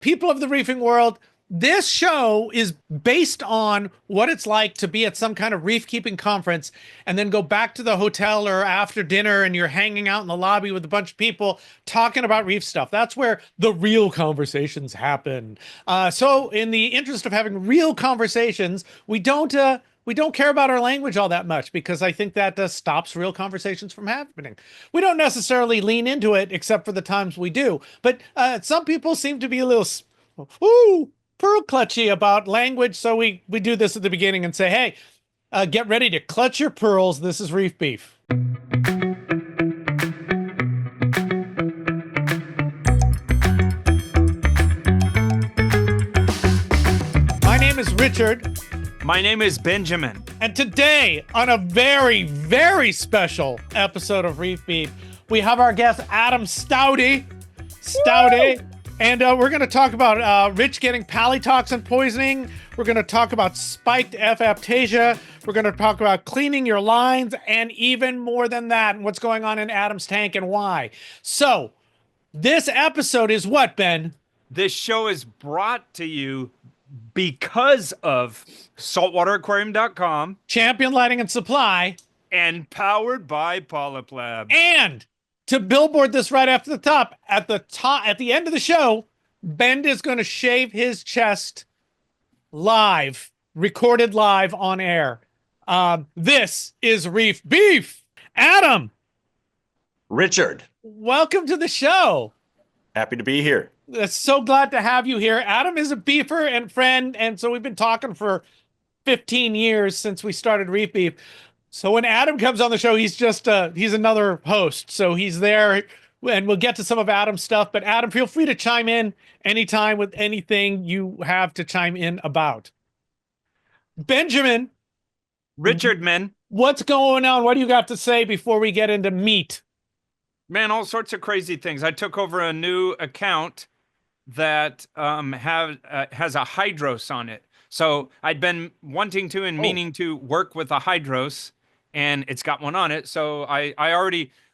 people of the reefing world, this show is based on what it's like to be at some kind of reef keeping conference and then go back to the hotel or after dinner and you're hanging out in the lobby with a bunch of people talking about reef stuff. That's where the real conversations happen. So in the interest of having real conversations, we don't care about our language all that much because I think that stops real conversations from happening. We don't necessarily lean into it except for the times we do. But some people seem to be a little, ooh, pearl clutchy about language. So we do this at the beginning and say, hey, get ready to clutch your pearls. This is Reef Beef. My name is Richard. My name is Benjamin. And today, on a very, very special episode of Reef Beef, we have our guest, Adam Staude. Staude. And we're going to talk about Rich getting palytoxin poisoning. We're going to talk about spiked F-aptasia. We're going to talk about cleaning your lines and even more than that, and what's going on in Adam's tank and why. So, this episode is what, Ben? This show is brought to you because of saltwateraquarium.com, Champion Lighting and Supply, and powered by PolypLab. And to billboard this right after the top, at the end of the show, Ben is going to shave his chest live, recorded live on air. This is Reef Beef. Adam. Richard. Welcome to the show. Happy to be here. So glad to have you here. Adam is a beefer and friend, and so we've been talking for 15 years since we started Reef Beef. So when Adam comes on the show, he's another host. So he's there, and we'll get to some of Adam's stuff. But Adam, feel free to chime in anytime with anything you have to chime in about. Benjamin. Richard, man. What's going on? What do you got to say before we get into meat? Man, all sorts of crazy things. I took over a new account that has a hydros on it. So I'd been wanting to and meaning to work with a hydros, and it's got one on it. So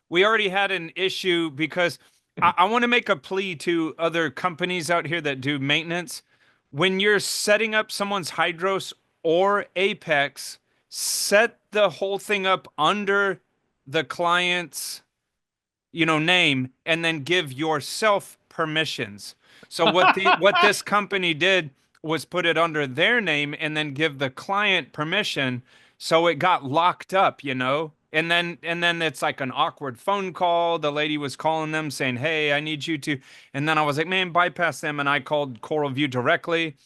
we already had an issue because I want to make a plea to other companies out here that do maintenance. When you're setting up someone's hydros or Apex, set the whole thing up under the client's name, and then give yourself permissions. So what this company did was put it under their name and then give the client permission. So it got locked up, and then it's like an awkward phone call. The lady was calling them saying, hey, I need you to, and then I was like, man, bypass them. And I called Coral View directly,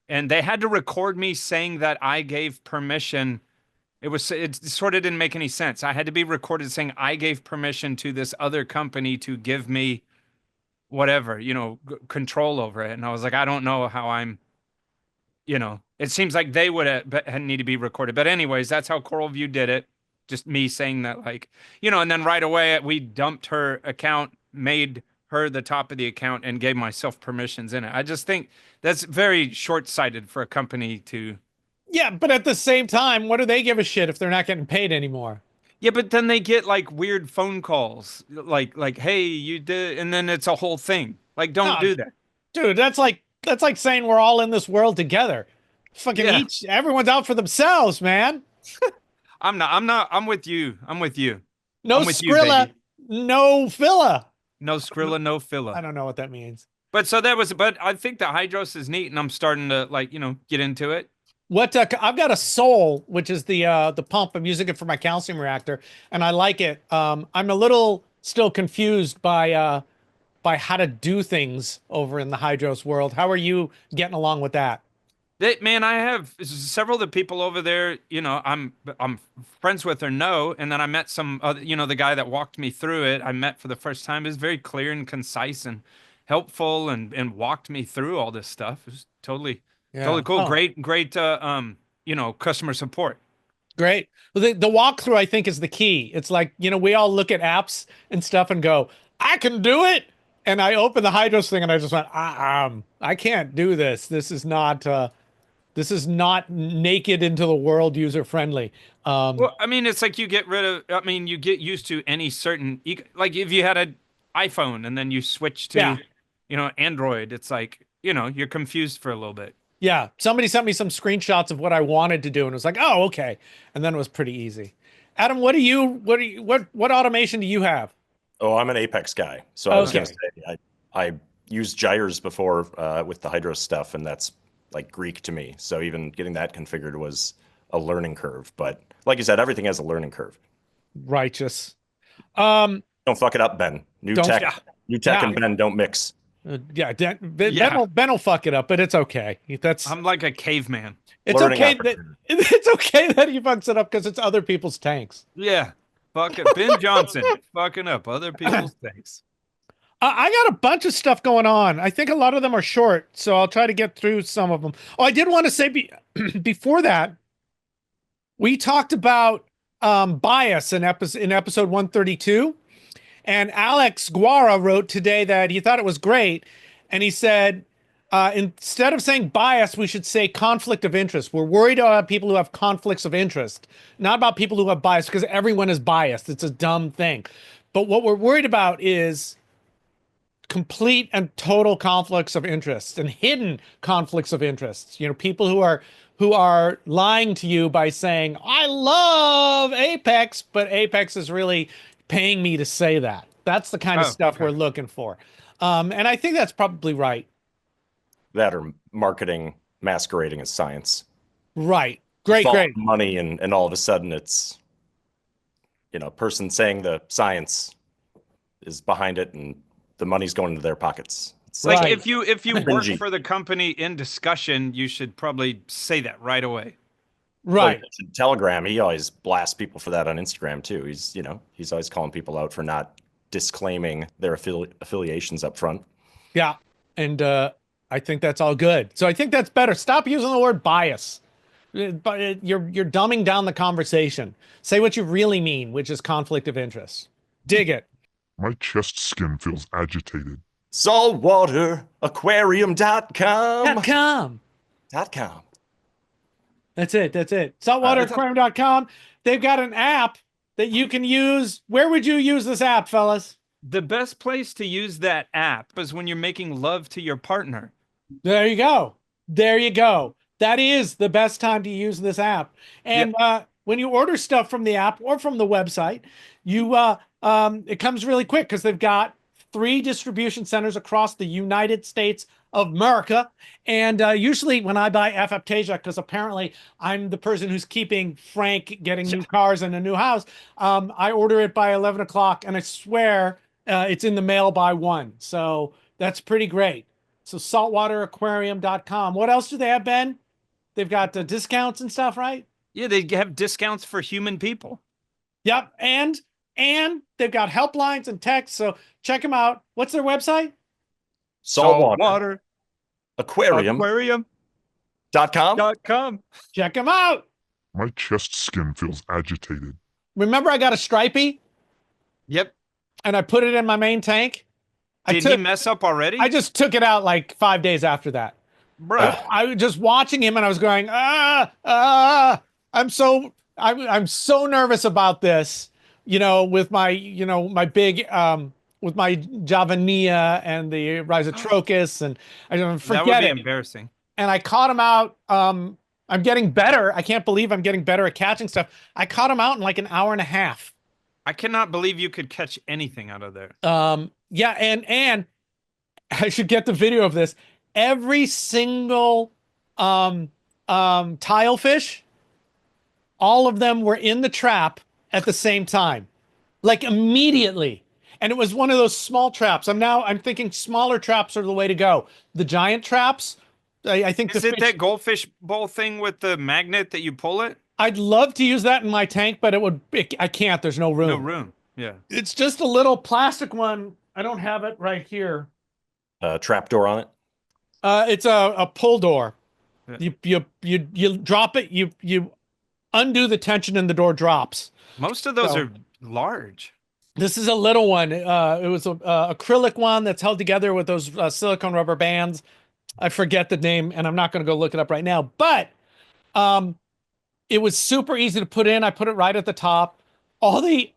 and they had to record me saying that I gave permission. It sort of didn't make any sense. I had to be recorded saying I gave permission to this other company to give me whatever, control over it. And I was like, I don't know how I'm, it seems like they would need to be recorded. But anyways, that's how Coral View did it. Just me saying that, and then right away we dumped her account, made her the top of the account, and gave myself permissions in it. I just think that's very short-sighted for a company to. Yeah, but at the same time, what do they give a shit if they're not getting paid anymore? Yeah, but then they get weird phone calls, like, hey, you did, and then it's a whole thing. Don't do that, dude. That's like saying we're all in this world together. Fucking everyone's out for themselves, man. I'm not. I'm with you. No Skrilla, no Filla. No Skrilla, no Filla. I don't know what that means. But I think the hydros is neat, and I'm starting to get into it. What I've got a Soul, which is the pump. I'm using it for my calcium reactor, and I like it. I'm a little still confused by how to do things over in the hydros world. How are you getting along with that? Man, I have several of the people over there. I'm friends with or know, and then I met some other. The guy that walked me through it. I met for the first time. Is very clear and concise and helpful, and walked me through all this stuff. It was totally. Yeah. Totally cool. Oh. Great, customer support. Great. Well, the walkthrough, I think, is the key. It's like, we all look at apps and stuff and go, I can do it. And I open the hydros thing and I just went, I can't do this. This is not naked into the world user friendly. Well, I mean, it's like you get used to any certain, if you had an iPhone and then you switch to, Android, it's like, you're confused for a little bit. Yeah, somebody sent me some screenshots of what I wanted to do, and it was like, oh, okay, and then it was pretty easy. Adam, what automation do you have? Oh, I'm an Apex guy. So I was going to Okay. say, I used gyres before with the Hydro stuff, and that's like Greek to me. So even getting that configured was a learning curve. But like you said, everything has a learning curve. Righteous. Don't fuck it up, Ben. New Don't- tech, Yeah. new tech Yeah. and Ben don't mix. Yeah, Ben Yeah. will fuck it up, but it's okay. I'm like a caveman. It's Learning okay that opportunity. it's okay that he fucks it up because it's other people's tanks. Yeah. Fucking Ben Johnson fucking up other people's things. I got a bunch of stuff going on. I think a lot of them are short, so I'll try to get through some of them. Oh, I did want to say before that, we talked about bias in episode 132. And Alex Guara wrote today that he thought it was great. And he said, instead of saying bias, we should say conflict of interest. We're worried about people who have conflicts of interest, not about people who have bias, because everyone is biased. It's a dumb thing. But what we're worried about is complete and total conflicts of interest and hidden conflicts of interest. People who are lying to you by saying, I love Apex, but Apex is really paying me to say that. That's the kind of stuff we're looking for. And I think that's probably right. That or marketing masquerading as science. Right. Great. Money and all of a sudden it's, a person saying the science is behind it and the money's going into their pockets. It's Like Right. if you work Cringy. for the company in discussion, you should probably say that right away. Right. Like Telegram, he always blasts people for that on Instagram too. He's always calling people out for not disclaiming their affiliations up front. Yeah. And I think that's all good. So I think that's better. Stop using the word bias. But you're dumbing down the conversation. Say what you really mean, which is conflict of interest. Dig it. My chest skin feels agitated. Saltwateraquarium.com. .com. .com. That's it. Saltwateraquarium.com. They've got an app that you can use. Where would you use this app, fellas? The best place to use that app is when you're making love to your partner. There you go. That is the best time to use this app. And when you order stuff from the app or from the website, it comes really quick because they've got 3 distribution centers across the United States of America. And usually when I buy F-Aptasia, because apparently I'm the person who's keeping Frank getting new cars and a new house, I order it by 11 o'clock, and I swear it's in the mail by 1. So that's pretty great. So saltwateraquarium.com. What else do they have, Ben? They've got discounts and stuff, right? Yeah, they have discounts for human people. Yep. And they've got helplines and text. So check them out. What's their website? Saltwater. Aquarium.com. Aquarium.com. Check them out. My chest skin feels agitated. Remember I got a Stripey Yep. and I put it in my main tank? Did he mess up already? I just took it out like 5 days after that. Bro. I was just watching him and I was going, I'm so nervous about this, with my, my big, with my Javania and the Rhizotrochus, and I don't forget That would be it. embarrassing. And I caught him out. I'm getting better. I can't believe I'm getting better at catching stuff. I caught him out in like an hour and a half. I cannot believe you could catch anything out of there. Yeah, and I should get the video of this. Every single tile fish, all of them were in the trap at the same time, like immediately. And it was one of those small traps. I'm thinking smaller traps are the way to go. The giant traps, I think. Is it that goldfish bowl thing with the magnet that you pull it? I'd love to use that in my tank, but I can't. There's no room. No room. Yeah. It's just a little plastic one. I don't have it right here. Trapdoor on it. It's a pull door. Yeah. You drop it. You undo the tension and the door drops. Most of those are large. This is a little one. It was a acrylic one that's held together with those silicone rubber bands. I forget the name, and I'm not going to go look it up right now. But it was super easy to put in. I put it right at the top. All the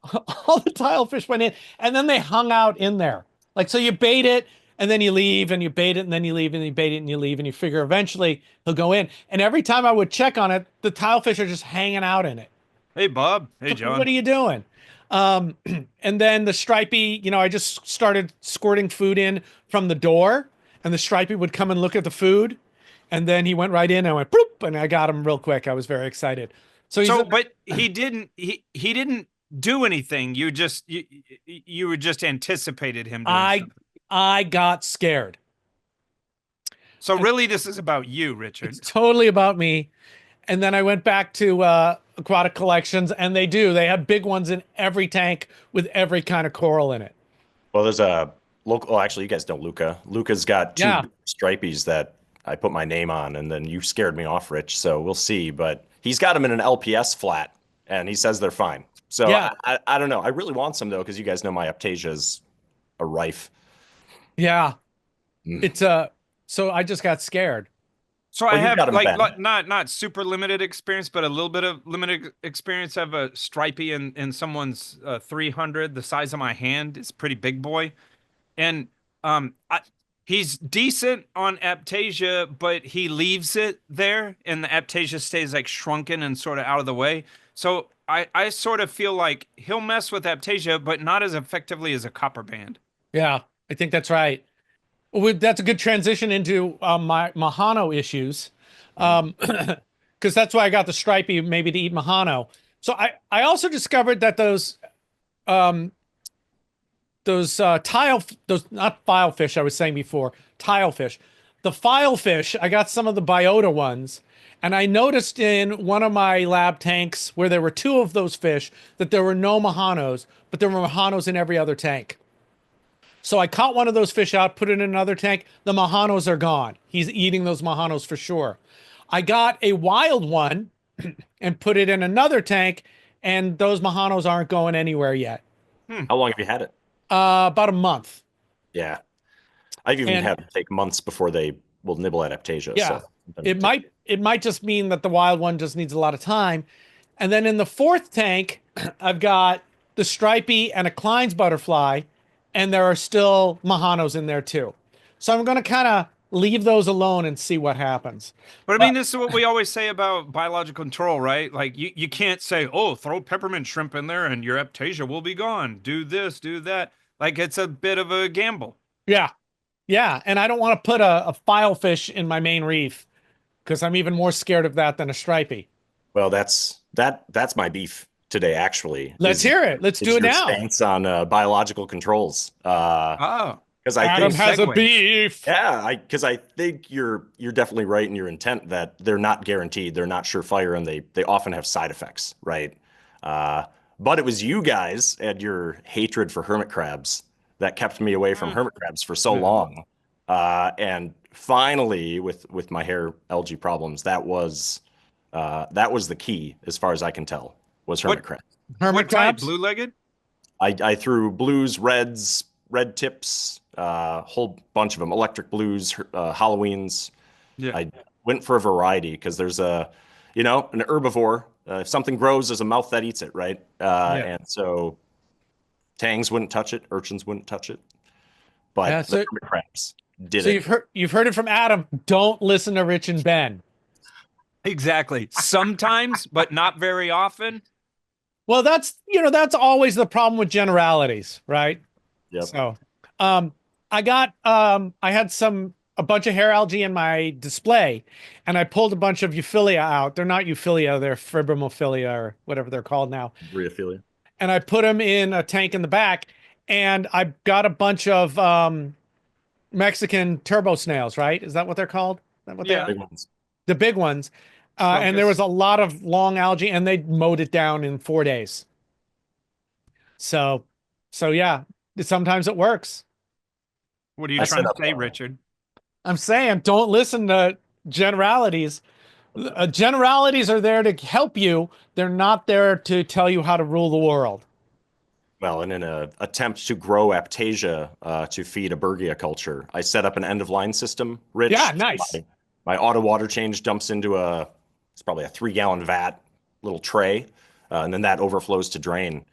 tile fish went in, and then they hung out in there. Like, so you bait it, And then you leave and you bait it, and then you leave and you bait it and you leave, and you figure eventually he'll go in. And every time I would check on it, the tilefish are just hanging out in it. Hey, Bob. Hey, John. What are you doing? Um, and then the stripey, I just started squirting food in from the door, and the stripey would come and look at the food, and then he went right in and I went bloop, and I got him real quick. I was very excited. But he didn't do anything. You were just anticipated him doing something. I got scared. So really, this is about you, Richard. It's totally about me. And then I went back to aquatic collections, and they have big ones in every tank with every kind of coral in it. Well, there's a local. Well, actually, you guys know Luca. Luca's got two stripeys that I put my name on, and then you scared me off, Rich. So we'll see. But he's got them in an LPS flat, and he says they're fine. So yeah. I don't know. I really want some though, because you guys know my Aptasia is a rife. Yeah, it's So I just got scared. So I have like not super limited experience, but a little bit of limited experience. I have a stripey in someone's 300, the size of my hand. It's pretty big boy, and he's decent on Aptasia, but he leaves it there, and the Aptasia stays like shrunken and sort of out of the way. So I sort of feel like he'll mess with Aptasia, but not as effectively as a copper band. Yeah, I think that's right. Well, that's a good transition into my Majano issues, because that's why I got the stripey, maybe to eat Majano. So I also discovered that those not filefish I was saying before, tilefish, the filefish, I got some of the biota ones, and I noticed in one of my lab tanks where there were 2 of those fish that there were no Majanos, but there were Majanos in every other tank. So I caught one of those fish out, put it in another tank. The Majanos are gone. He's eating those Majanos for sure. I got a wild one and put it in another tank, and those Majanos aren't going anywhere yet. How long have you had it? About a month. Yeah. I've even had it take months before they will nibble at Aptasia. Yeah. So it might just mean that the wild one just needs a lot of time. And then in the 4th tank, I've got the stripey and a Klein's butterfly, and there are still Majanos in there too. So I'm going to kind of leave those alone and see what happens. But I mean, this is what we always say about biological control, right? Like you can't say, oh, throw peppermint shrimp in there and your Aptasia will be gone. Do this, do that. Like it's a bit of a gamble. Yeah. Yeah. And I don't want to put a filefish in my main reef, because I'm even more scared of that than a stripey. Well, that's my beef today, actually. Let's hear it. Let's do it now. Stance on biological controls. Because Adam has a beef. Yeah, because I think you're definitely right in your intent that they're not guaranteed, they're not surefire, and they often have side effects, right? But it was you guys and your hatred for hermit crabs that kept me away from hermit crabs for so long. And finally, with my hair algae problems, that was the key, as far as I can tell, was hermit crabs. Hermit crabs? Blue-legged? I threw blues, reds, red tips, a whole bunch of them, electric blues, Halloweens. Yeah. I went for a variety because there's an herbivore. If something grows, there's a mouth that eats it, right? And so tangs wouldn't touch it, urchins wouldn't touch it, but the hermit crabs did it. So you've heard it from Adam. Don't listen to Rich and Ben. Exactly. Sometimes, but not very often. Well, that's always the problem with generalities, right? Yep. So, I had a bunch of hair algae in my display, and I pulled a bunch of Euphilia out. They're not Euphilia, they're Fibromophilia or whatever they're called now. Rheophilia. And I put them in a tank in the back, and I got a bunch of Mexican turbo snails, right? Is that what they're called? Is that what big ones. The big ones. And there was a lot of long algae, and they mowed it down in 4 days. So yeah, sometimes it works. What are you trying to say, Richard? I'm saying don't listen to generalities. Generalities are there to help you. They're not there to tell you how to rule the world. Well, and in an attempt to grow Aptasia to feed a Bergia culture, I set up an end-of-line system, Rich. Yeah, nice. My auto water change dumps into it's probably a 3-gallon vat, little tray, and then that overflows to drain.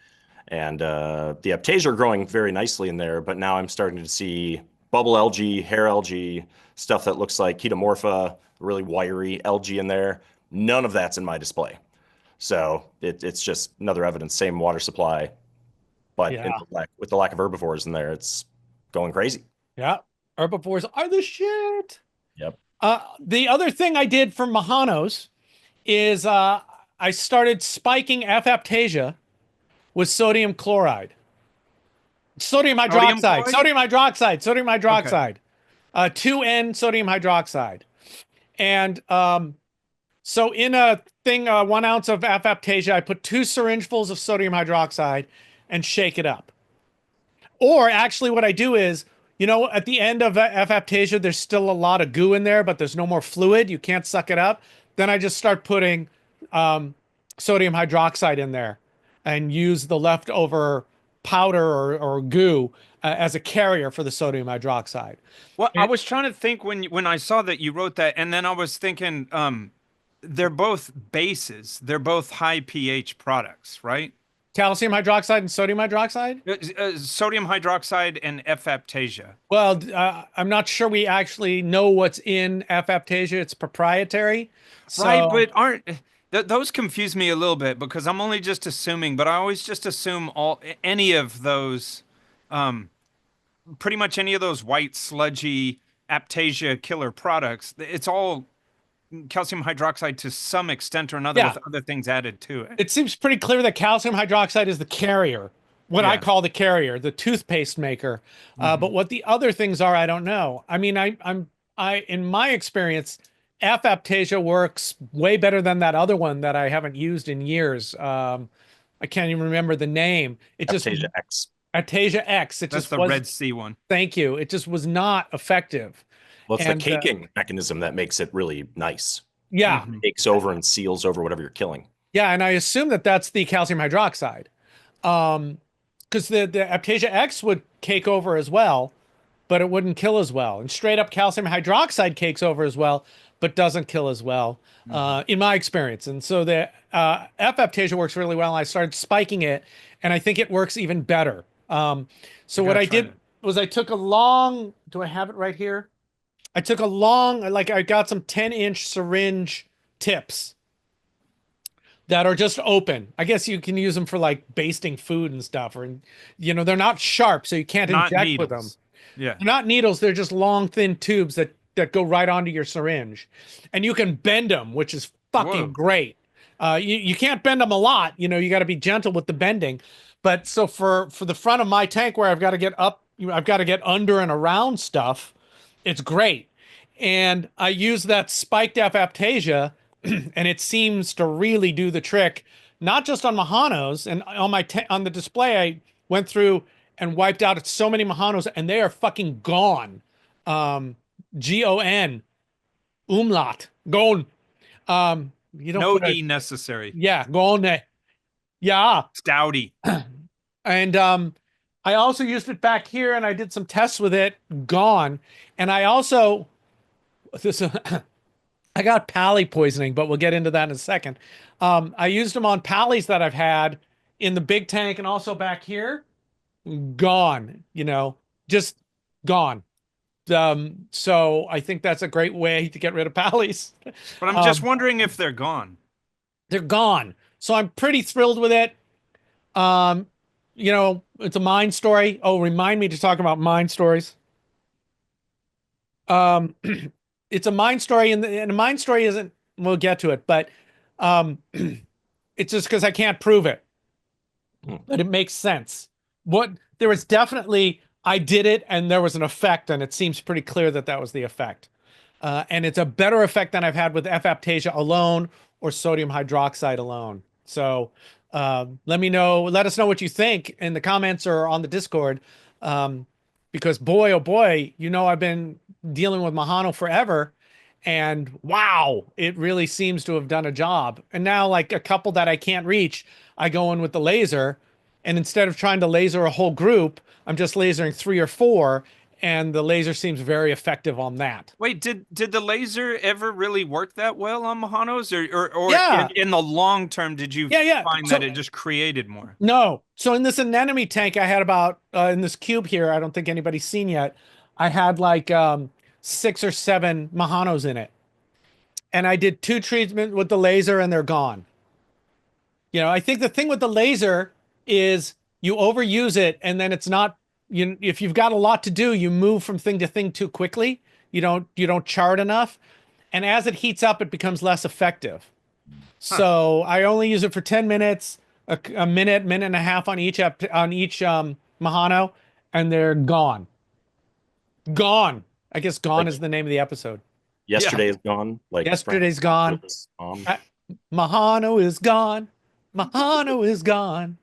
And the Aptasia are growing very nicely in there, but now I'm starting to see bubble algae, hair algae, stuff that looks like Chetomorpha, really wiry algae in there. None of that's in my display. So it's just another evidence, same water supply, but Yeah. with the lack of herbivores in there, it's going crazy. Yeah. Herbivores are the shit. Yep. The other thing I did for Majanos is I started spiking F-aptasia with sodium chloride. Sodium Sodium hydroxide, chloride? sodium hydroxide, sodium Okay. hydroxide, 2N sodium hydroxide. And so in a thing, 1 ounce of F-aptasia, I put 2 syringefuls of sodium hydroxide and shake it up. Or actually what I do is, you know, at the end of F-aptasia, there's still a lot of goo in there, but there's no more fluid. You can't suck it up. Then I just start putting sodium hydroxide in there and use the leftover powder or goo as a carrier for the sodium hydroxide. Well, I was trying to think when I saw that you wrote that, and then I was thinking, they're both bases. They're both high pH products, right? Calcium hydroxide and sodium hydroxide? Sodium hydroxide and F-aptasia. Well, I'm not sure we actually know what's in F-aptasia. It's proprietary. Right, but aren't those confuse me a little bit because I'm only just assuming, but I always just assume any of those, pretty much any of those white sludgy aptasia killer products. It's all calcium hydroxide to some extent or another with other things added to it. It seems pretty clear that calcium hydroxide is the carrier, what I call the carrier, the toothpaste maker. But what the other things are, I don't know. I mean, in my experience, F-aptasia works way better than that other one that I haven't used in years. I can't even remember the name. It just Aptasia X. Aptasia X. That's the Red Sea one. Thank you. It just was not effective. Well, it's the caking mechanism that makes it really nice. Yeah. It takes over and seals over whatever you're killing. Yeah, and I assume that that's the calcium hydroxide. Because the Aptasia X would cake over as well, but it wouldn't kill as well. And straight up calcium hydroxide cakes over as well, but doesn't kill as well, in my experience. And so the F-aptasia works really well. I started spiking it, and I think it works even better. So what I did was I took a long, do I have it right here? I took a long, like I got some 10-inch syringe tips that are just open. I guess you can use them for like basting food and stuff, or, you know, they're not sharp, so you can't inject with them. Yeah. They're not needles. They're just long, thin tubes that go right onto your syringe, and you can bend them, which is fucking great. You can't bend them a lot. You know, you got to be gentle with the bending. But so for the front of my tank where I've got to get up, I've got to get under and around stuff, it's great. And I use that spiked F-aptasia, and it seems to really do the trick, not just on Majanos. And on the display, I went through and wiped out so many Majanos, and they are fucking gone. G-O-N, umlaut, gone. You don't no put E necessary. Yeah, gone. Yeah. Staude. And I also used it back here, and I did some tests with it. Gone. And I also I got pally poisoning, but we'll get into that in a second. I used them on pallies that I've had in the big tank and also back here. Gone. You know, just gone. So I think that's a great way to get rid of pallies. But I'm just wondering if they're gone. They're gone. So I'm pretty thrilled with it. You know, it's a mine story. Oh, remind me to talk about mine stories. It's a mine story, and a mine story isn't, we'll get to it, but it's just because I can't prove it. But it makes sense. There was definitely, I did it and there was an effect, and it seems pretty clear that that was the effect. And it's a better effect than I've had with F-aptasia alone or sodium hydroxide alone. So let us know what you think in the comments or on the Discord. Because boy, oh boy, you know, I've been dealing with Majano forever, and wow, it really seems to have done a job. And now, like a couple that I can't reach, I go in with the laser, and instead of trying to laser a whole group, I'm just lasering 3 or 4, and the laser seems very effective on that. Wait, did the laser ever really work that well on Majanos, or in the long term, did you find that it just created more? No. So in this anemone tank I had about, in this cube here, I don't think anybody's seen yet, I had like 6 or 7 Majanos in it. And I did 2 treatments with the laser and they're gone. You know, I think the thing with the laser is you overuse it and then it's not, if you've got a lot to do, you move from thing to thing too quickly. You don't chart enough. And as it heats up, it becomes less effective. So I only use it for 10 minutes, a minute, minute and a half on each Majano, and they're gone. Gone. I guess gone is the name of the episode. Yesterday is gone. Like Yesterday's gone. Majano is gone. Majano is gone.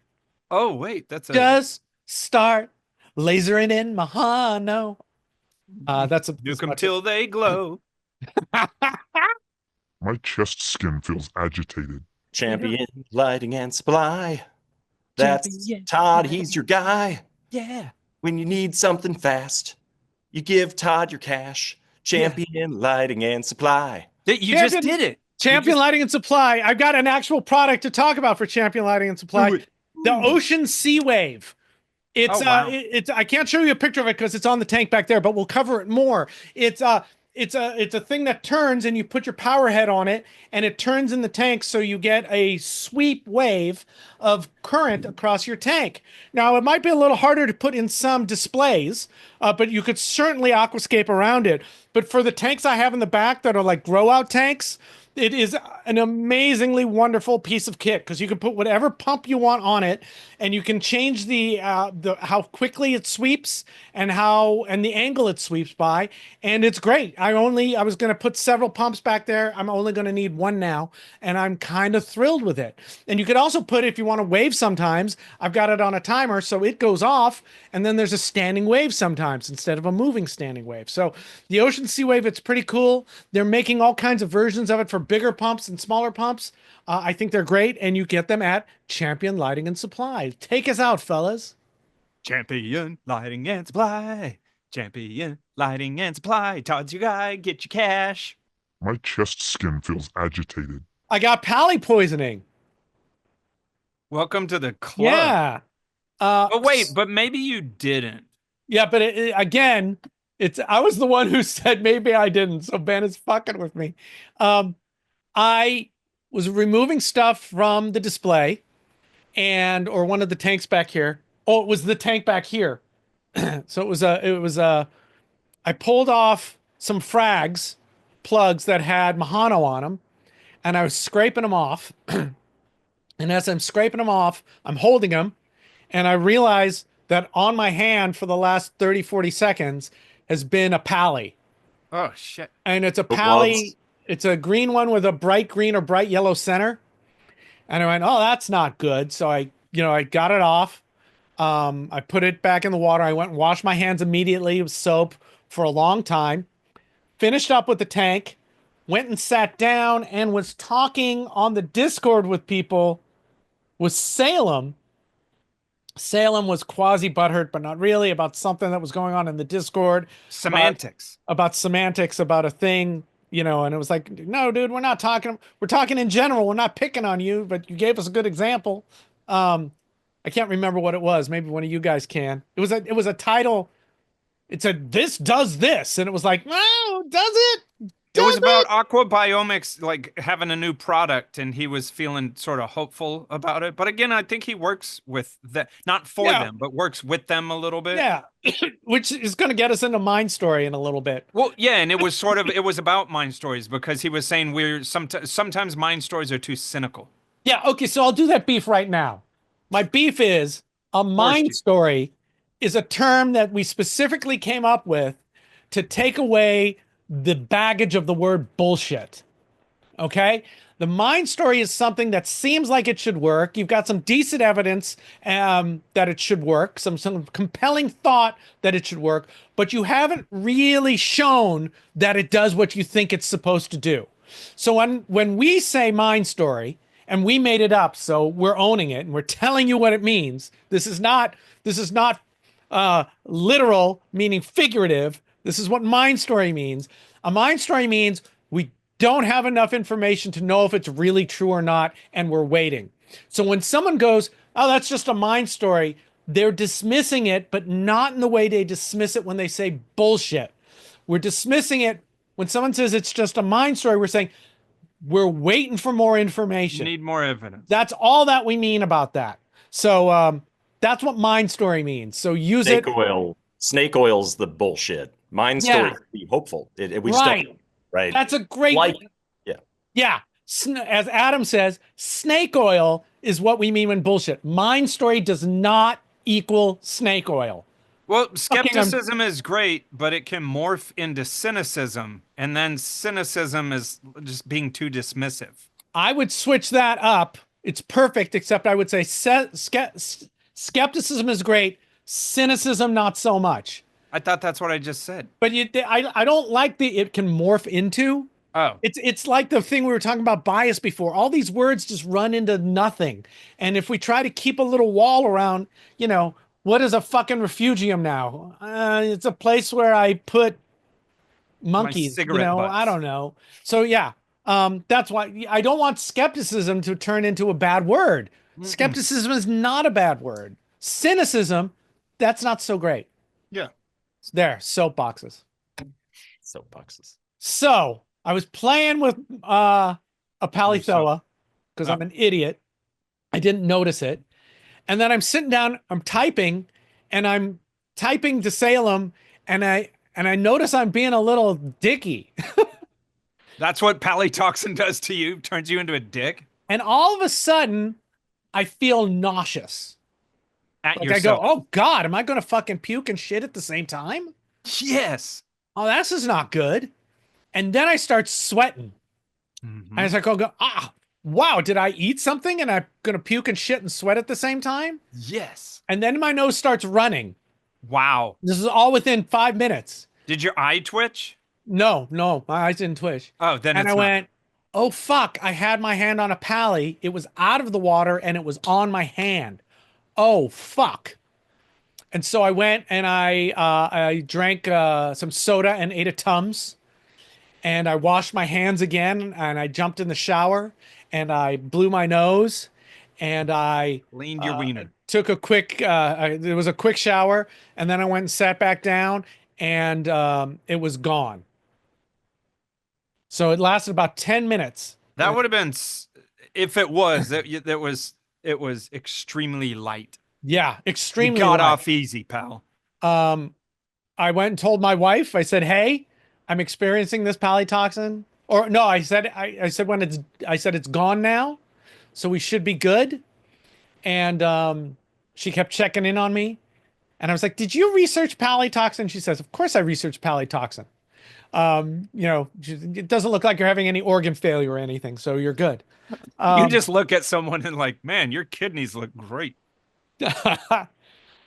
Oh, wait, that's a Just start lasering in Majano. That's a nuke them till they glow. My chest skin feels agitated. Champion Lighting and Supply. That's Champion. Todd. He's your guy. Yeah. When you need something fast, you give Todd your cash. Champion Lighting and Supply. You just did it. Champion Lighting and Supply. I've got an actual product to talk about for Champion Lighting and Supply. The Ocean Sea Wave. It's I can't show you a picture of it because it's on the tank back there, but we'll cover it more. It's a thing that turns and you put your power head on it and it turns in the tank so you get a sweep wave of current across your tank. Now, it might be a little harder to put in some displays, but you could certainly aquascape around it. But for the tanks I have in the back that are like grow out tanks, it is an amazingly wonderful piece of kit because you can put whatever pump you want on it, and you can change the how quickly it sweeps and the angle it sweeps by, and it's great. I was going to put several pumps back there. I'm only going to need one now, and I'm kind of thrilled with it. And you could also put, if you want to wave sometimes, I've got it on a timer so it goes off, and then there's a standing wave sometimes instead of a moving standing wave. So the Ocean Sea Wave, it's pretty cool. They're making all kinds of versions of it for bigger pumps and smaller pumps. I think they're great, and you get them at Champion Lighting and Supply. Take us out, fellas. Champion Lighting and Supply. Champion Lighting and Supply. Todd's your guy. Get your cash. My chest skin feels agitated. I got pally poisoning. Welcome to the club. Yeah. But wait, but maybe you didn't. Yeah, but again, I was the one who said maybe I didn't, so Ben is fucking with me. I was removing stuff from the display or one of the tanks back here. Oh, it was the tank back here. So I pulled off some frags plugs that had Majano on them, and I was scraping them off. And as I'm scraping them off, I'm holding them, and I realized that on my hand for the last 30, 40 seconds has been a pally. Oh, shit. And it's a pally. It's a green one with a bright green or bright yellow center. And I went, oh, that's not good. So I got it off. I put it back in the water. I went and washed my hands immediately with soap for a long time. Finished up with the tank. Went and sat down and was talking on the Discord with people with Salem. Salem was quasi butthurt, but not really, about something that was going on in the Discord. Semantics. About semantics, about a thing, and it was like, no, dude, we're talking in general. We're not picking on you, but you gave us a good example. I can't remember what it was. Maybe one of you guys can. It was a title. It said, this does this. And it was like, wow, does it? It was about aquabiomics, like having a new product, and he was feeling sort of hopeful about it. But again, I think he works with them, not for them, but works with them a little bit. Yeah, which is going to get us into Mind Story in a little bit. Well, yeah, and it was about Mind Stories because he was saying sometimes Mind Stories are too cynical. Yeah, okay, so I'll do that beef right now. My beef is a Mind Story is a term that we specifically came up with to take away the baggage of the word bullshit. Okay? The Mind Story is something that seems like it should work. You've got some decent evidence that it should work, some compelling thought that it should work, but you haven't really shown that it does what you think it's supposed to do. So when we say Mind Story, and we made it up, so we're owning it and we're telling you what it means. This is not literal, meaning figurative. This is what Mind Story means. A Mind Story means we don't have enough information to know if it's really true or not, and we're waiting. So when someone goes, oh, that's just a Mind Story, they're dismissing it, but not in the way they dismiss it when they say bullshit. We're dismissing it when someone says it's just a mind story. We're saying we're waiting for more information. Need more evidence. That's all that we mean about that. So that's what mind story means. So use Snake it. oil. Snake oil's the bullshit. Mind Yeah. story. Be hopeful. We just Right. don't. Right. That's a great. Like, Yeah. As Adam says, snake oil is what we mean when bullshit. Mind story does not equal snake oil. Well, skepticism is great, but it can morph into cynicism, and then cynicism is just being too dismissive. I would switch that up. It's perfect, except I would say skepticism is great. Cynicism, not so much. I thought that's what I just said. But I don't like it can morph into. Oh, It's like the thing we were talking about bias before. All these words just run into nothing. And if we try to keep a little wall around, what is a fucking refugium now? It's a place where I put monkeys, cigarette butts. I don't know. So yeah, that's why I don't want skepticism to turn into a bad word. Skepticism is not a bad word. Cynicism, that's not so great. Yeah. There, soapboxes. soapboxes. So I was playing with a Palytoxin because I'm an idiot. I didn't notice it. And then I'm sitting down, I'm typing to Salem, and I notice I'm being a little dicky. That's what Palytoxin does to you, turns you into a dick. And all of a sudden, I feel nauseous. At Like I go, oh God, am I going to fucking puke and shit at the same time? Yes. Oh, this is not good. And then I start sweating. And it's like, wow, did I eat something and I'm going to puke and shit and sweat at the same time? Yes. And then my nose starts running. Wow. This is all within 5 minutes. Did your eye twitch? No, my eyes didn't twitch. Oh, then and I went, oh fuck, I had my hand on a pally. It was out of the water and it was on my hand. Oh fuck. And so I went and I drank some soda and ate a Tums. And I washed my hands again and I jumped in the shower and I blew my nose and I leaned your wiener. Took a quick, it was a quick shower, and then I went and sat back down and it was gone. So it lasted about 10 minutes. That would have been, if it was, it was extremely light. Yeah, extremely you got light. off easy, pal. I went and told my wife, I said, hey, I'm experiencing this Palytoxin. Or no, I said it's gone now, so we should be good. And she kept checking in on me, and I was like, "Did you research Palytoxin?" She says, "Of course I researched Palytoxin. It doesn't look like you're having any organ failure or anything, so you're good." You just look at someone and like, man, your kidneys look great.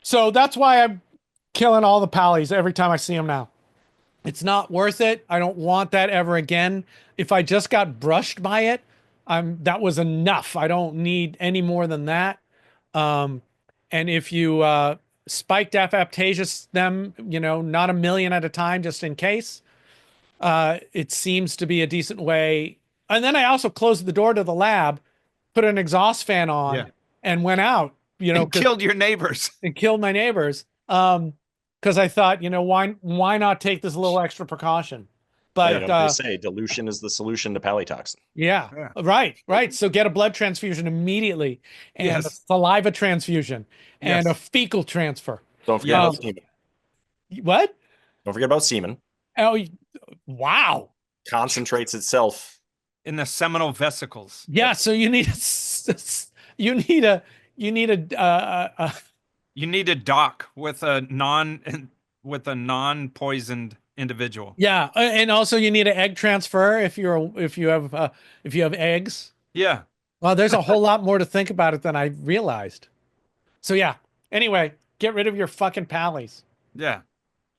So that's why I'm killing all the Palys every time I see them now. It's not worth it. I don't want that ever again. If I just got brushed by it, that was enough. I don't need any more than that. And if you spiked apoptosis them, not a million at a time, just in case, it seems to be a decent way. And then I also closed the door to the lab, put an exhaust fan on, and went out. And killed your neighbors. And killed my neighbors. Because I thought, why not take this little extra precaution? But they say dilution is the solution to Palytoxin. Yeah. Right. So get a blood transfusion immediately, and a saliva transfusion, and a fecal transfer. Don't forget about semen. What? Don't forget about semen. Oh, wow. Concentrates itself in the seminal vesicles. Yeah. So you need a dock with a non-poisoned individual. Yeah, and also you need an egg transfer if you have eggs. Yeah. Well, there's a whole lot more to think about it than I realized. So yeah. Anyway, get rid of your fucking pallies. Yeah.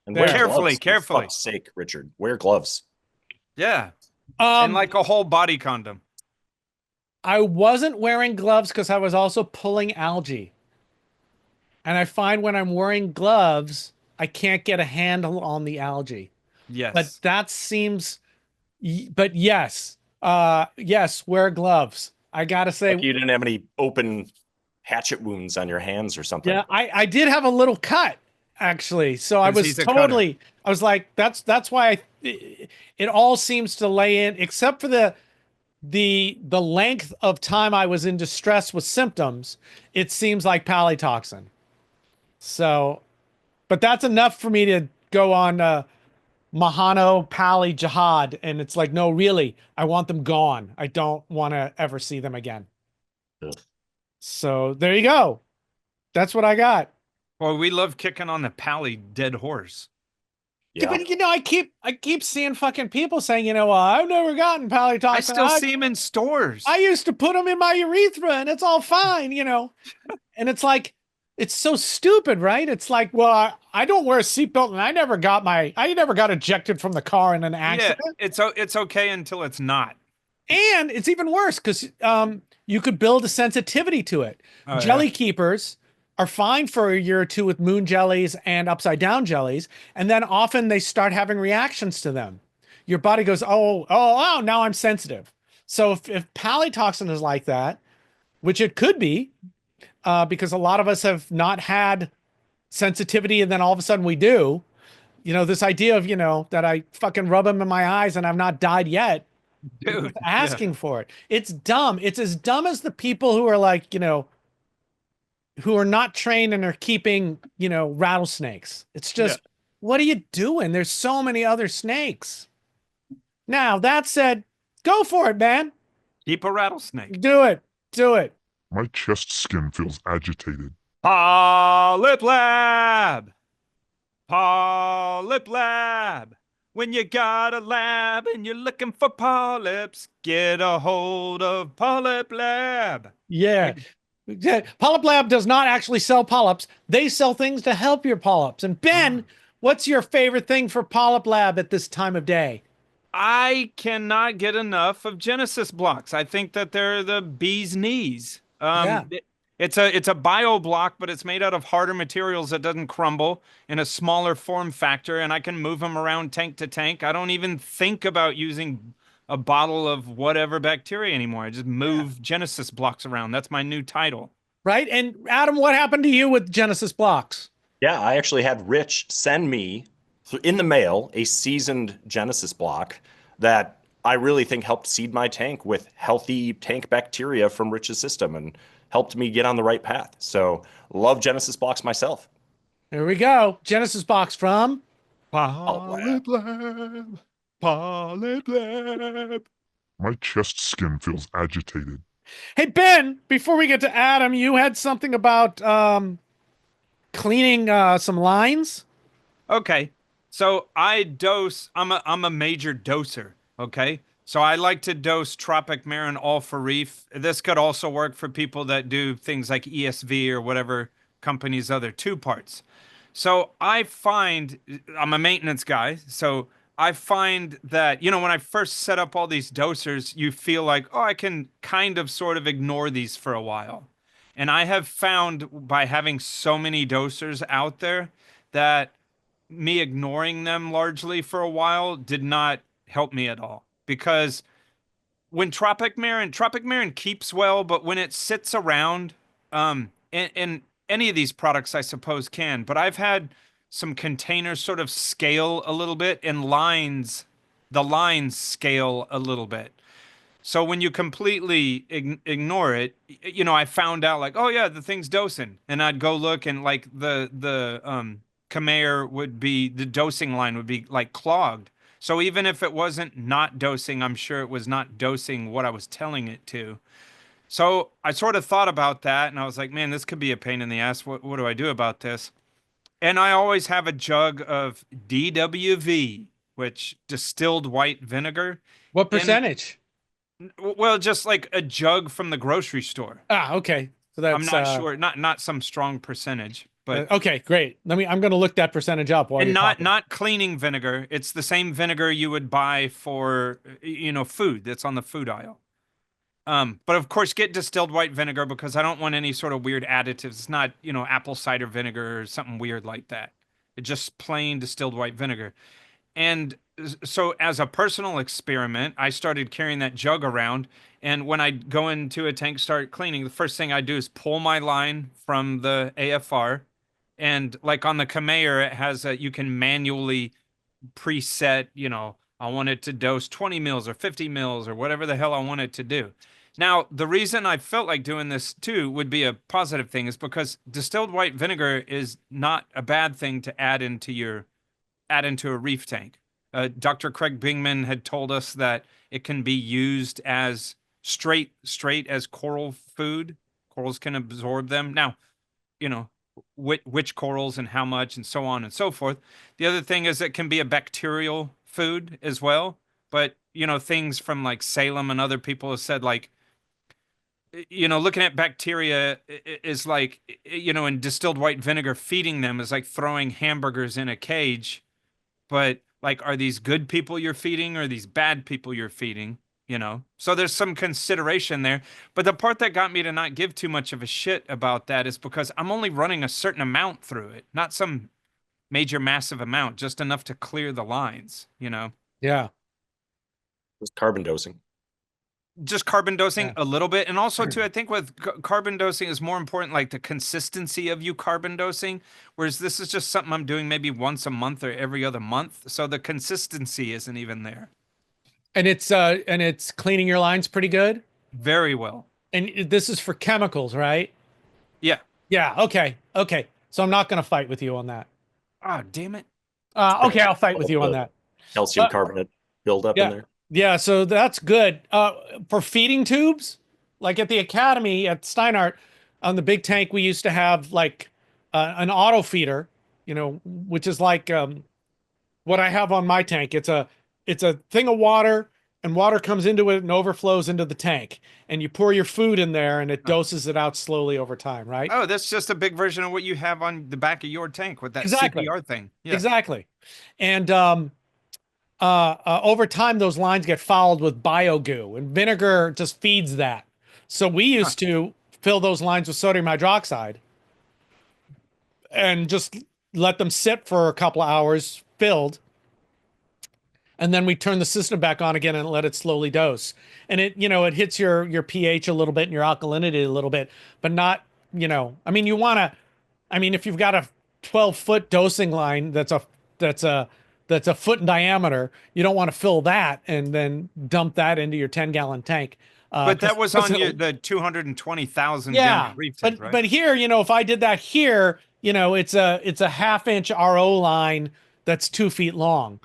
And wear carefully. For fuck's sake, Richard. Wear gloves. Yeah. And like a whole body condom. I wasn't wearing gloves because I was also pulling algae. And I find when I'm wearing gloves, I can't get a handle on the algae. Yes. But that seems, but yes, wear gloves. I got to say. Like you didn't have any open hatchet wounds on your hands or something. Yeah, I did have a little cut actually. So I 'Cause was he's a cutter. totally, I was like, that's why it all seems to lay in, except for the length of time I was in distress with symptoms. It seems like Palytoxin. So, but that's enough for me to go on Majano Pally Jihad, and it's like, no, really, I want them gone. I don't want to ever see them again. Ugh. So there you go. That's what I got. Well, we love kicking on the Pally dead horse. Yeah, Yeah. but you know, I keep seeing fucking people saying, you know, I've never gotten Palytoxin. I still see them in stores. I used to put them in my urethra, and it's all fine, you know. And it's like, it's so stupid, right? It's like, well, I don't wear a seatbelt, and I never got ejected from the car in an accident. Yeah, it's okay until it's not. And it's even worse because you could build a sensitivity to it. Oh, Jelly yeah. keepers are fine for a year or two with moon jellies and upside down jellies, and then often they start having reactions to them. Your body goes, oh, now I'm sensitive. So if Palytoxin is like that, which it could be, because a lot of us have not had sensitivity, and then all of a sudden we do. You know, this idea of, you know, that I fucking rub them in my eyes and I've not died yet. Dude, Asking for it. It's dumb. It's as dumb as the people who are like, you know, who are not trained and are keeping, you know, rattlesnakes. It's just, what are you doing? There's so many other snakes. Now, that said, go for it, man. Keep a rattlesnake. Do it. Do it. My chest skin feels agitated. PolypLab! PolypLab! When you got a lab and you're looking for polyps, get a hold of PolypLab. Yeah. PolypLab does not actually sell polyps. They sell things to help your polyps. And Ben, what's your favorite thing for PolypLab at this time of day? I cannot get enough of Genesis blocks. I think that they're the bee's knees. It's a bio block, but it's made out of harder materials that doesn't crumble in a smaller form factor, and I can move them around tank to tank. I don't even think about using a bottle of whatever bacteria anymore. I just move Genesis blocks around. That's my new title. Right? And Adam, what happened to you with Genesis blocks? Yeah, I actually had Rich send me in the mail a seasoned Genesis block that I really think helped seed my tank with healthy tank bacteria from Rich's system and helped me get on the right path. So love Genesis blocks myself. There we go. Genesis box from PolypLab. PolypLab. My chest skin feels agitated. Hey, Ben, before we get to Adam, you had something about cleaning some lines. Okay. So I dose, I'm a major doser. Okay. So I like to dose Tropic Marin all for Reef. This could also work for people that do things like ESV or whatever company's other 2-parts. So I find, I'm a maintenance guy, so I find that, you know, when I first set up all these dosers, you feel like, oh, I can kind of sort of ignore these for a while. And I have found by having so many dosers out there that me ignoring them largely for a while did not help me at all. Because when Tropic Marin keeps well, but when it sits around, and any of these products I suppose can, but I've had some containers sort of scale a little bit and the lines scale a little bit. So when you completely ignore it, you know, I found out like, oh yeah, the thing's dosing, and I'd go look and like the Khmer would be, the dosing line would be like clogged. So even if it wasn't not dosing, I'm sure it was not dosing what I was telling it to. So I sort of thought about that, and I was like, man, this could be a pain in the ass. What do I do about this? And I always have a jug of DWV, which distilled white vinegar. What percentage? Well, just like a jug from the grocery store. Okay. So that's, I'm not sure, not some strong percentage, but okay, great. I'm going to look that percentage up while and you're talking. not cleaning vinegar. It's the same vinegar you would buy for, you know, food that's on the food aisle. But of course, get distilled white vinegar because I don't want any sort of weird additives. It's not, you know, apple cider vinegar or something weird like that. It's just plain distilled white vinegar. And so as a personal experiment, I started carrying that jug around. And when I go into a tank, start cleaning, the first thing I do is pull my line from the AFR. And like on the conveyor, it has you can manually preset, I want it to dose 20 mils or 50 mils or whatever the hell I want it to do. Now, the reason I felt like doing this too would be a positive thing is because distilled white vinegar is not a bad thing to add into a reef tank. Dr. Craig Bingman had told us that it can be used as straight as coral food. Corals can absorb them. Now, you know, which corals and how much and so on and so forth. The other thing is it can be a bacterial food as well. But, things from like Salem and other people have said like, looking at bacteria is like, in distilled white vinegar, feeding them is like throwing hamburgers in a cage. But like, are these good people you're feeding or are these bad people you're feeding? So there's some consideration there. But the part that got me to not give too much of a shit about that is because I'm only running a certain amount through it, not some major massive amount, just enough to clear the lines, Yeah. Just carbon dosing. Just carbon dosing Yeah. a little bit. And also too, I think with carbon dosing is more important, like the consistency of you carbon dosing, whereas this is just something I'm doing maybe once a month or every other month. So the consistency isn't even there. And it's cleaning your lines pretty good. Very well. And this is for chemicals, right? Yeah. Yeah. Okay. Okay. So I'm not going to fight with you on that. Oh, damn it. Okay. I'll fight with you on that. Calcium carbonate buildup in there. Yeah. So that's good. For feeding tubes, like at the Academy at Steinhardt on the big tank, we used to have like an auto feeder, which is like what I have on my tank. It's a thing of water, and water comes into it and overflows into the tank, and you pour your food in there and it doses it out slowly over time, right? Oh, that's just a big version of what you have on the back of your tank with that Exactly. CPR thing. Yeah. Exactly. And over time, those lines get fouled with biogoo, and vinegar just feeds that. So we used to fill those lines with sodium hydroxide and just let them sit for a couple of hours filled. And then we turn the system back on again and let it slowly dose. And it hits your pH a little bit and your alkalinity a little bit, but not, if you've got a 12-foot dosing line that's a foot in diameter, you don't want to fill that and then dump that into your 10-gallon tank. But that was on the 220,000 yeah, gallon reef tank, right? but here, if I did that here, it's a half-inch RO line that's 2 feet long.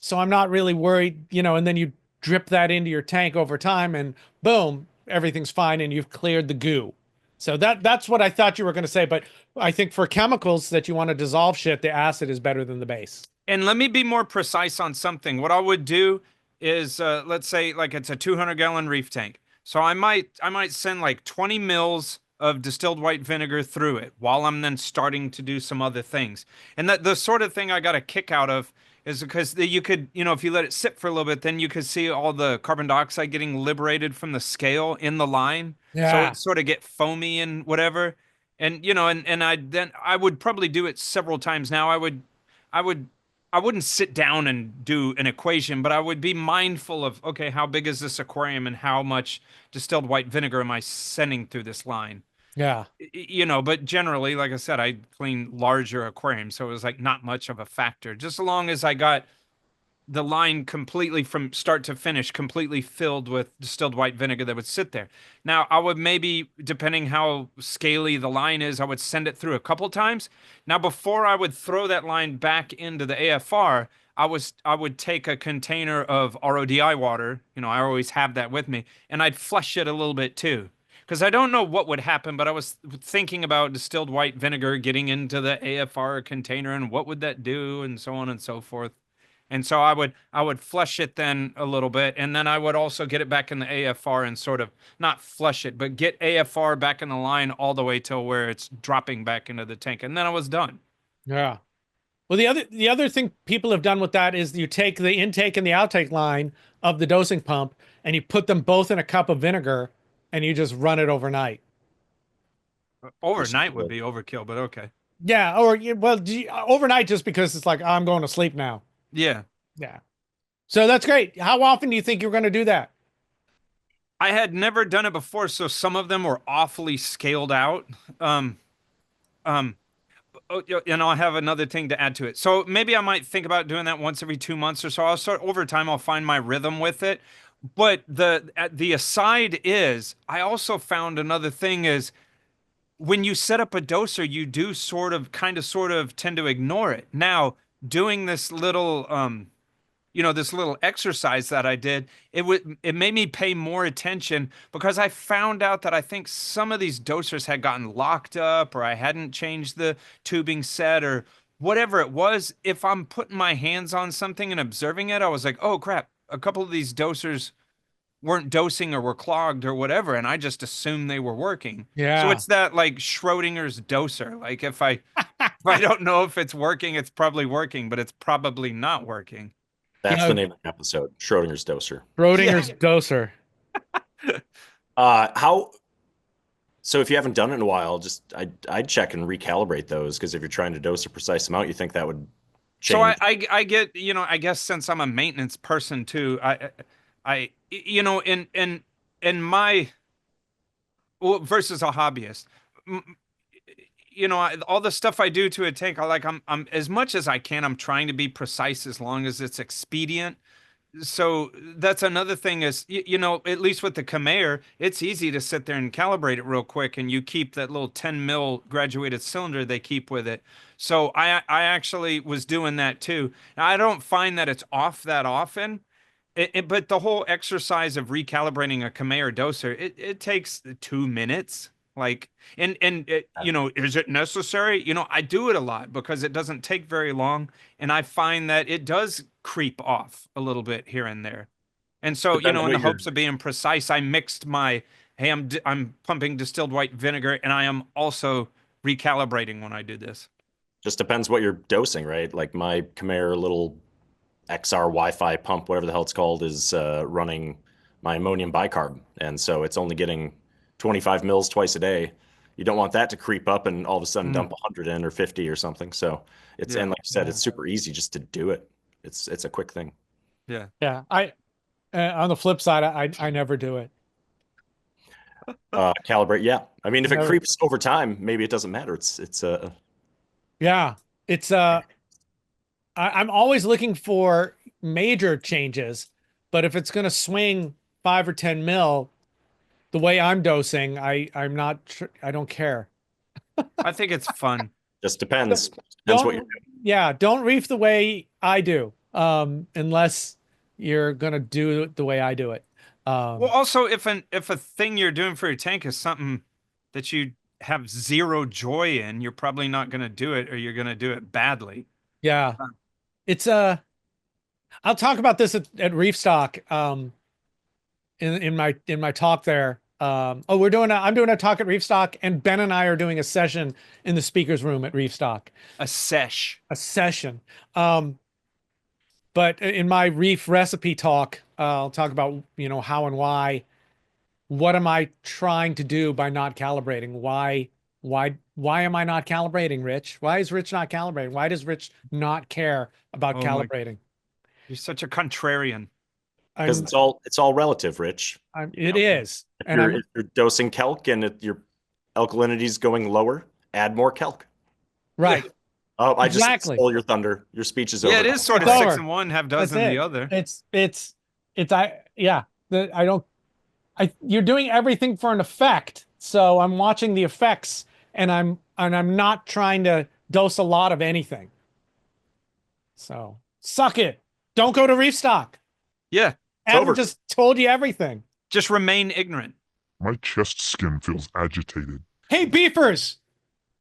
So I'm not really worried, and then you drip that into your tank over time and boom, everything's fine and you've cleared the goo. So that's what I thought you were going to say. But I think for chemicals that you want to dissolve shit, the acid is better than the base. And let me be more precise on something. What I would do is, let's say like it's a 200-gallon reef tank. So I might send like 20 mils of distilled white vinegar through it while I'm then starting to do some other things. And that the sort of thing I got a kick out of is because you could, if you let it sit for a little bit, then you could see all the carbon dioxide getting liberated from the scale in the line. Yeah. So it sort of get foamy and whatever. And, I would probably do it several times now. I wouldn't sit down and do an equation, but I would be mindful of, okay, how big is this aquarium and how much distilled white vinegar am I sending through this line? Yeah. But generally, like I said, I clean larger aquariums, so it was like not much of a factor. Just as long as I got the line completely from start to finish, completely filled with distilled white vinegar that would sit there. Now, I would maybe, depending how scaly the line is, I would send it through a couple times. Now, before I would throw that line back into the AFR, I would take a container of RODI water. I always have that with me, and I'd flush it a little bit too. Because I don't know what would happen, but I was thinking about distilled white vinegar getting into the AFR container and what would that do and so on and so forth. And so I would flush it then a little bit, and then I would also get it back in the AFR and sort of not flush it, but get AFR back in the line all the way till where it's dropping back into the tank, and then I was done. Yeah. Well, the other thing people have done with that is you take the intake and the outtake line of the dosing pump and you put them both in a cup of vinegar and you just run it overnight. Overnight would be overkill, but okay. Yeah, or overnight just because it's like I'm going to sleep now. Yeah. Yeah. So that's great. How often do you think you're going to do that? I had never done it before, so some of them were awfully scaled out. Um, um, and I'll have another thing to add to it. So maybe I might think about doing that once every 2 months or so. I'll start over time. I'll find my rhythm with it. But the aside is, I also found another thing is when you set up a doser, you do sort of tend to ignore it. Now, doing this little this little exercise that I did, it made me pay more attention because I found out that I think some of these dosers had gotten locked up or I hadn't changed the tubing set or whatever it was. If I'm putting my hands on something and observing it, I was like, oh crap, a couple of these dosers weren't dosing or were clogged or whatever, and I just assumed they were working. So Yeah. it's that like Schrodinger's doser. Like if I don't know if it's working, it's probably working, but it's probably not working. That's the name of the episode, Schrodinger's doser. Schrodinger's doser. How? So if you haven't done it in a while, I'd check and recalibrate those because if you're trying to dose a precise amount, you think that would change. So I get, I guess since I'm a maintenance person too, in my versus a hobbyist, all the stuff I do to a tank, I'm as much as I can, I'm trying to be precise as long as it's expedient. So that's another thing is, at least with the Khmer, it's easy to sit there and calibrate it real quick, and you keep that little 10 mil graduated cylinder they keep with it. So I actually was doing that too. Now, I don't find that it's off that often, but the whole exercise of recalibrating a Khmer doser, it takes 2 minutes. Like, is it necessary? I do it a lot because it doesn't take very long, and I find that it does creep off a little bit here and there. And so, in the hopes of being precise, I mixed hey, I'm pumping distilled white vinegar, and I am also recalibrating when I do this. Just depends what you're dosing, right? Like my Khmer little XR Wi-Fi pump, whatever the hell it's called, is running my ammonium bicarb, and so it's only getting 25 mils twice a day. You don't want that to creep up and all of a sudden dump 100 in or 50 or something. So it's and like you said, it's super easy just to do it. It's a quick thing. Yeah. Yeah. On the flip side, I never do it. Calibrate. Yeah. I mean, if it creeps over time, maybe it doesn't matter. Yeah. It's I'm always looking for major changes, but if it's going to swing 5 or 10 mil, the way I'm dosing, I don't care. I think it's fun. Just depends. Depends what you're doing. Yeah, don't reef the way I do, unless you're gonna do it the way I do it. Well, also, if a thing you're doing for your tank is something that you have zero joy in, you're probably not going to do it, or you're going to do it badly. Yeah, it's I'll talk about this at Reef Stock. In my talk there. I'm doing a talk at Reef Stock, and Ben and I are doing a session in the speaker's room at Reef Stock. A session. But in my reef recipe talk, I'll talk about, how and why, what am I trying to do by not calibrating? Why am I not calibrating, Rich? Why is Rich not calibrating? Why does Rich not care about calibrating? You're such a contrarian. Because it's all relative, Rich. It is. If you're dosing calc and your alkalinity is going lower, add more calc. Right. Yeah. Oh, I just stole your thunder. Your speech is over. Yeah, it is sort of 6 in one, half dozen the other. You're doing everything for an effect. So I'm watching the effects, and I'm not trying to dose a lot of anything. So suck it. Don't go to Reef Stock. Yeah. Adam just told you everything. Just remain ignorant. My chest skin feels agitated. Hey, beefers,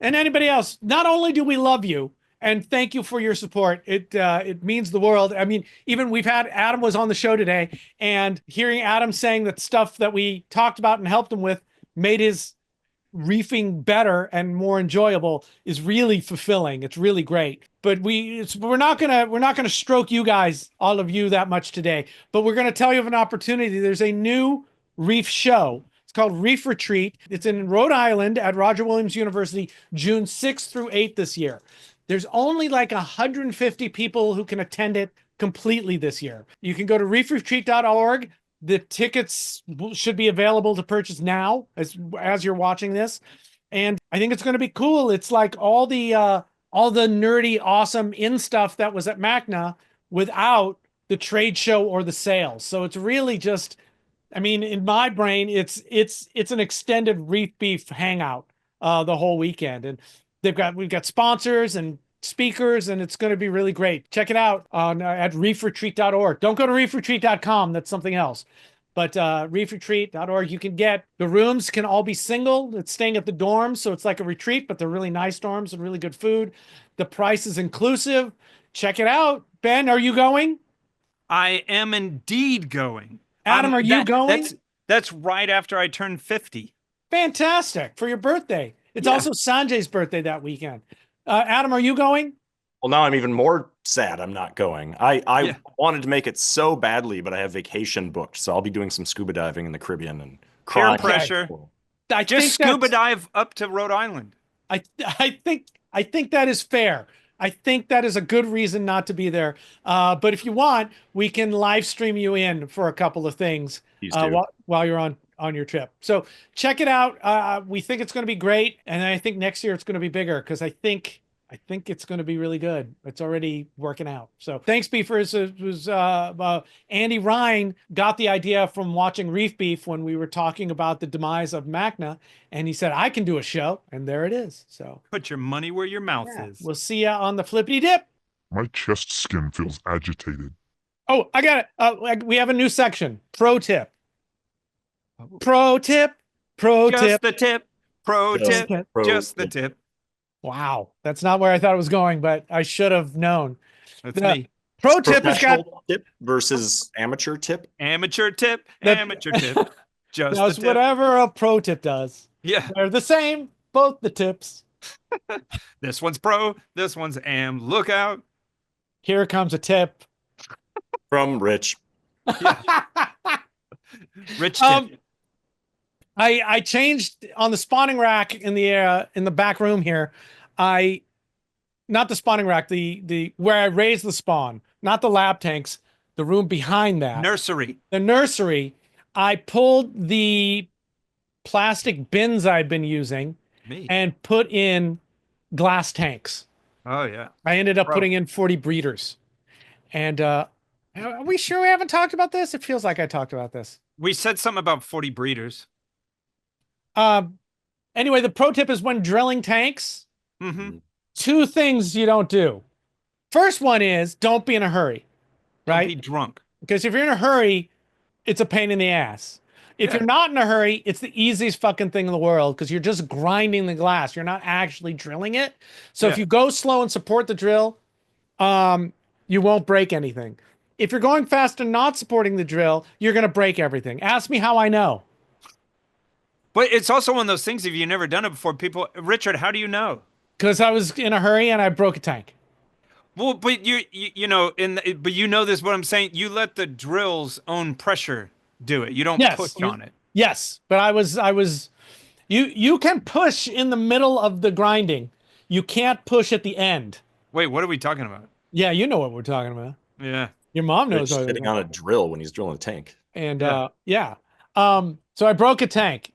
and anybody else, not only do we love you and thank you for your support, it means the world. I mean, even Adam was on the show today, and hearing Adam saying that stuff that we talked about and helped him with made his reefing better and more enjoyable is really fulfilling. It's really great. But we're not gonna stroke you guys, all of you, that much today. But we're gonna tell you of an opportunity. There's a new reef show. It's called Reef Retreat. It's in Rhode Island at Roger Williams University, June 6th through 8th this year. There's only like 150 people who can attend it completely this year. You can go to reefretreat.org. The tickets should be available to purchase now as you're watching this. And I think it's going to be cool. It's like all the nerdy, awesome in stuff that was at MACNA without the trade show or the sales. So it's really just, I mean, in my brain, it's an extended Reef Beef hangout the whole weekend. And we've got sponsors and speakers, and it's going to be really great. Check it out on at reefretreat.org. Don't go to reefretreat.com. That's something else. But reefretreat.org, you can get the rooms can all be single. It's staying at the dorms, so it's like a retreat, but they're really nice dorms and really good food. The price is inclusive. Check it out. Ben, are you going? I am indeed going. Adam, are you going? That's right after I turn 50. Fantastic. For your birthday. It's also Sanjay's birthday that weekend. Adam, are you going? Well, now I'm even more sad I'm not going. I wanted to make it so badly, but I have vacation booked, so I'll be doing some scuba diving in the Caribbean and peer pressure. Just scuba dive up to Rhode Island. I think that is fair. I think that is a good reason not to be there. But if you want, we can live stream you in for a couple of things while you're on your trip. So check it out. We think it's going to be great, and I think next year it's going to be bigger because I think it's going to be really good. It's already working out. So thanks, Beefers. It was Andy Ryan got the idea from watching Reef Beef when we were talking about the demise of MACNA, and he said, I can do a show, and there it is. So put your money where your mouth is. We'll see you on the flippity dip. My chest skin feels agitated. Oh, I got it. We have a new section. Pro tip. Pro tip. Pro tip. Just the tip. Pro tip. Just the tip. Wow, that's not where I thought it was going, but I should have known. That's me. Pro tip has got tip versus amateur tip. Amateur tip. Amateur tip. Just does whatever a pro tip does. Yeah, they're the same. Both the tips. This one's pro. This one's am. Look out! Here comes a tip from Rich. Yeah. Rich tip. I changed on the spawning rack in the back room here. Not the spawning rack, the where I raised the spawn, not the lab tanks, the room behind that. Nursery. The nursery. I pulled the plastic bins I'd been using and put in glass tanks. Oh yeah. I ended up putting in 40 breeders. And are we sure we haven't talked about this? It feels like I talked about this. We said something about 40 breeders. Anyway, the pro tip is when drilling tanks, two things you don't do. First one is don't be in a hurry, right? Don't be drunk. Because if you're in a hurry, it's a pain in the ass. If you're not in a hurry, it's the easiest fucking thing in the world because you're just grinding the glass. You're not actually drilling it. So if you go slow and support the drill, you won't break anything. If you're going fast and not supporting the drill, you're going to break everything. Ask me how I know. But it's also one of those things, if you've never done it before, Richard, how do you know? Because I was in a hurry and I broke a tank. Well, but you know, but you know this, what I'm saying, you let the drill's own pressure do it. You don't push on it. Yes, but I was, you can push in the middle of the grinding. You can't push at the end. Wait, what are we talking about? Yeah, you know what we're talking about. Yeah. Your mom knows. He's sitting on a drill when he's drilling a tank. And so I broke a tank.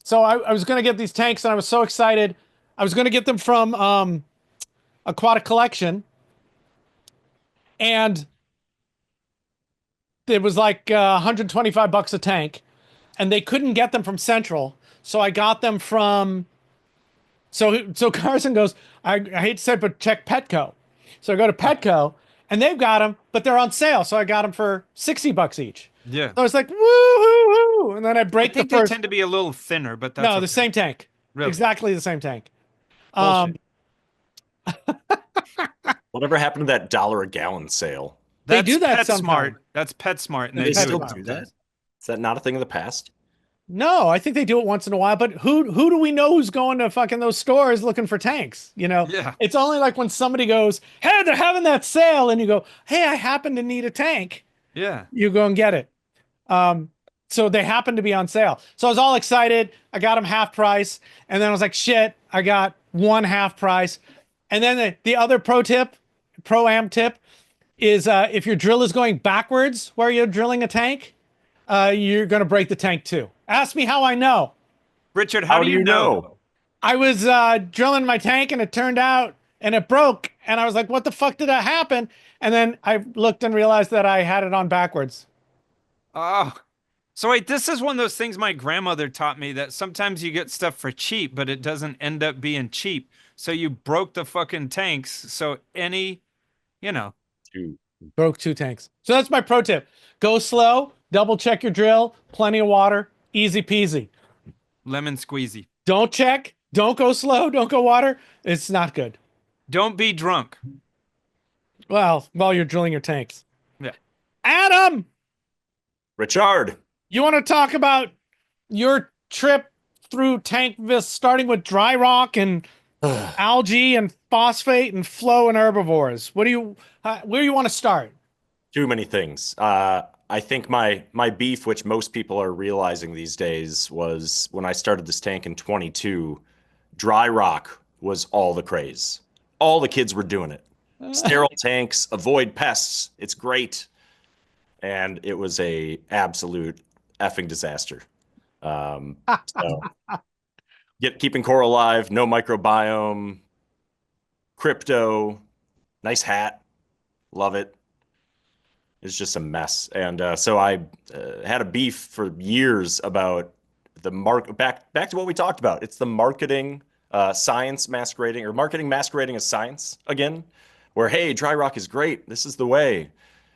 So I was going to get these tanks and I was so excited. I was going to get them from Aquatic Collection. And it was like $125 a tank. And they couldn't get them from Central. So I got them from... So Carson goes, I hate to say it, but check Petco. So I go to Petco and they've got them, but they're on sale. So I got them for $60 each. Yeah. So I was like, woo-hoo-hoo. And then I break the first. They tend to be a little thinner, but that's the same tank. Really? Exactly the same tank. Whatever happened to that $1 a gallon sale? They do that PetSmart. That's PetSmart. And they still do that? Is that not a thing of the past? No, I think they do it once in a while, but who do we know who's going to fucking those stores looking for tanks? You know, It's only like when somebody goes, hey, they're having that sale. And you go, hey, I happen to need a tank. Yeah. You go and get it. So they happen to be on sale. So I was all excited. I got them half price. And then I was like, shit, I got one half price. And then the other pro am tip, is if your drill is going backwards where you're drilling a tank, you're going to break the tank too. Ask me how I know. Richard, how do you know? I was drilling my tank and it turned out and it broke. And I was like, what the fuck did that happen? And then I looked and realized that I had it on backwards. Oh, so wait, this is one of those things my grandmother taught me that sometimes you get stuff for cheap, but it doesn't end up being cheap. So you broke the fucking tanks. So any, you know, Dude. Broke 2 tanks. So that's my pro tip. Go slow, double check your drill, plenty of water, easy peasy. lemon squeezy. Don't check, don't go slow, don't go water. It's not good. Don't be drunk. Well, while you're drilling your tanks. Yeah. Adam, Richard. you want to talk about your trip through tank starting with dry rock and algae and phosphate and flow and herbivores? Where do you want to start? Too many things. I think my beef, which most people are realizing these days, was when I started this tank in 22, dry rock was all the craze. All the kids were doing it. Sterile tanks, avoid pests. It's great. And it was a absolute effing disaster. So keeping coral alive, no microbiome, crypto, nice hat, love it. It's just a mess. And so I had a beef for years about the back to what we talked about. It's the marketing science masquerading, or marketing masquerading as science again, where, hey, dry rock is great. This is the way.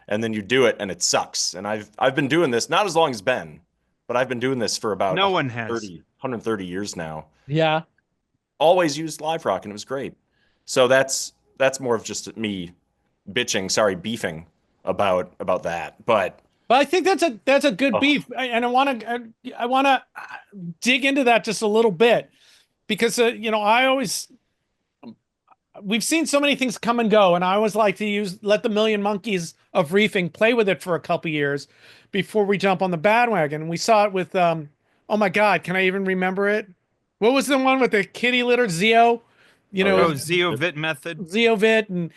And then you do it and it sucks. And I've been doing this not as long as Ben, but I've been doing this for about No one has 130 years now. Yeah. Always used live rock and it was great. So that's more of just me beefing about that. But I think that's a good beef, and I want to dig into that just a little bit because we've seen so many things come and go, and I always like to let the million monkeys of reefing play with it for a couple years before we jump on the bandwagon. We saw it with oh my God, can I even remember it? What was the one with the kitty litter, Zeo? Zeovit method. Zeovit, and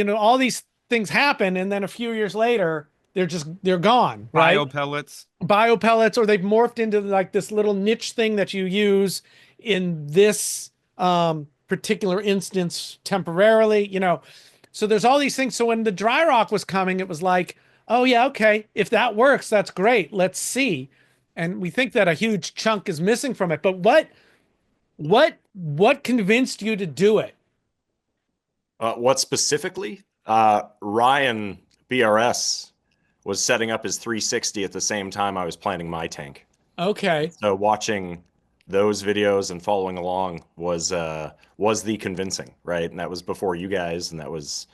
all these things happen, and then a few years later they're gone, right? Biopellets, or they've morphed into like this little niche thing that you use in this particular instance temporarily, so there's all these things. So when the dry rock was coming, it was like, oh yeah, okay, if that works, that's great, let's see. And we think that a huge chunk is missing from it, but what convinced you to do it? What specifically? Ryan BRS was setting up his 360 at the same time I was planning my tank. Okay. So watching those videos and following along was the convincing, right? And that was before you guys, and that was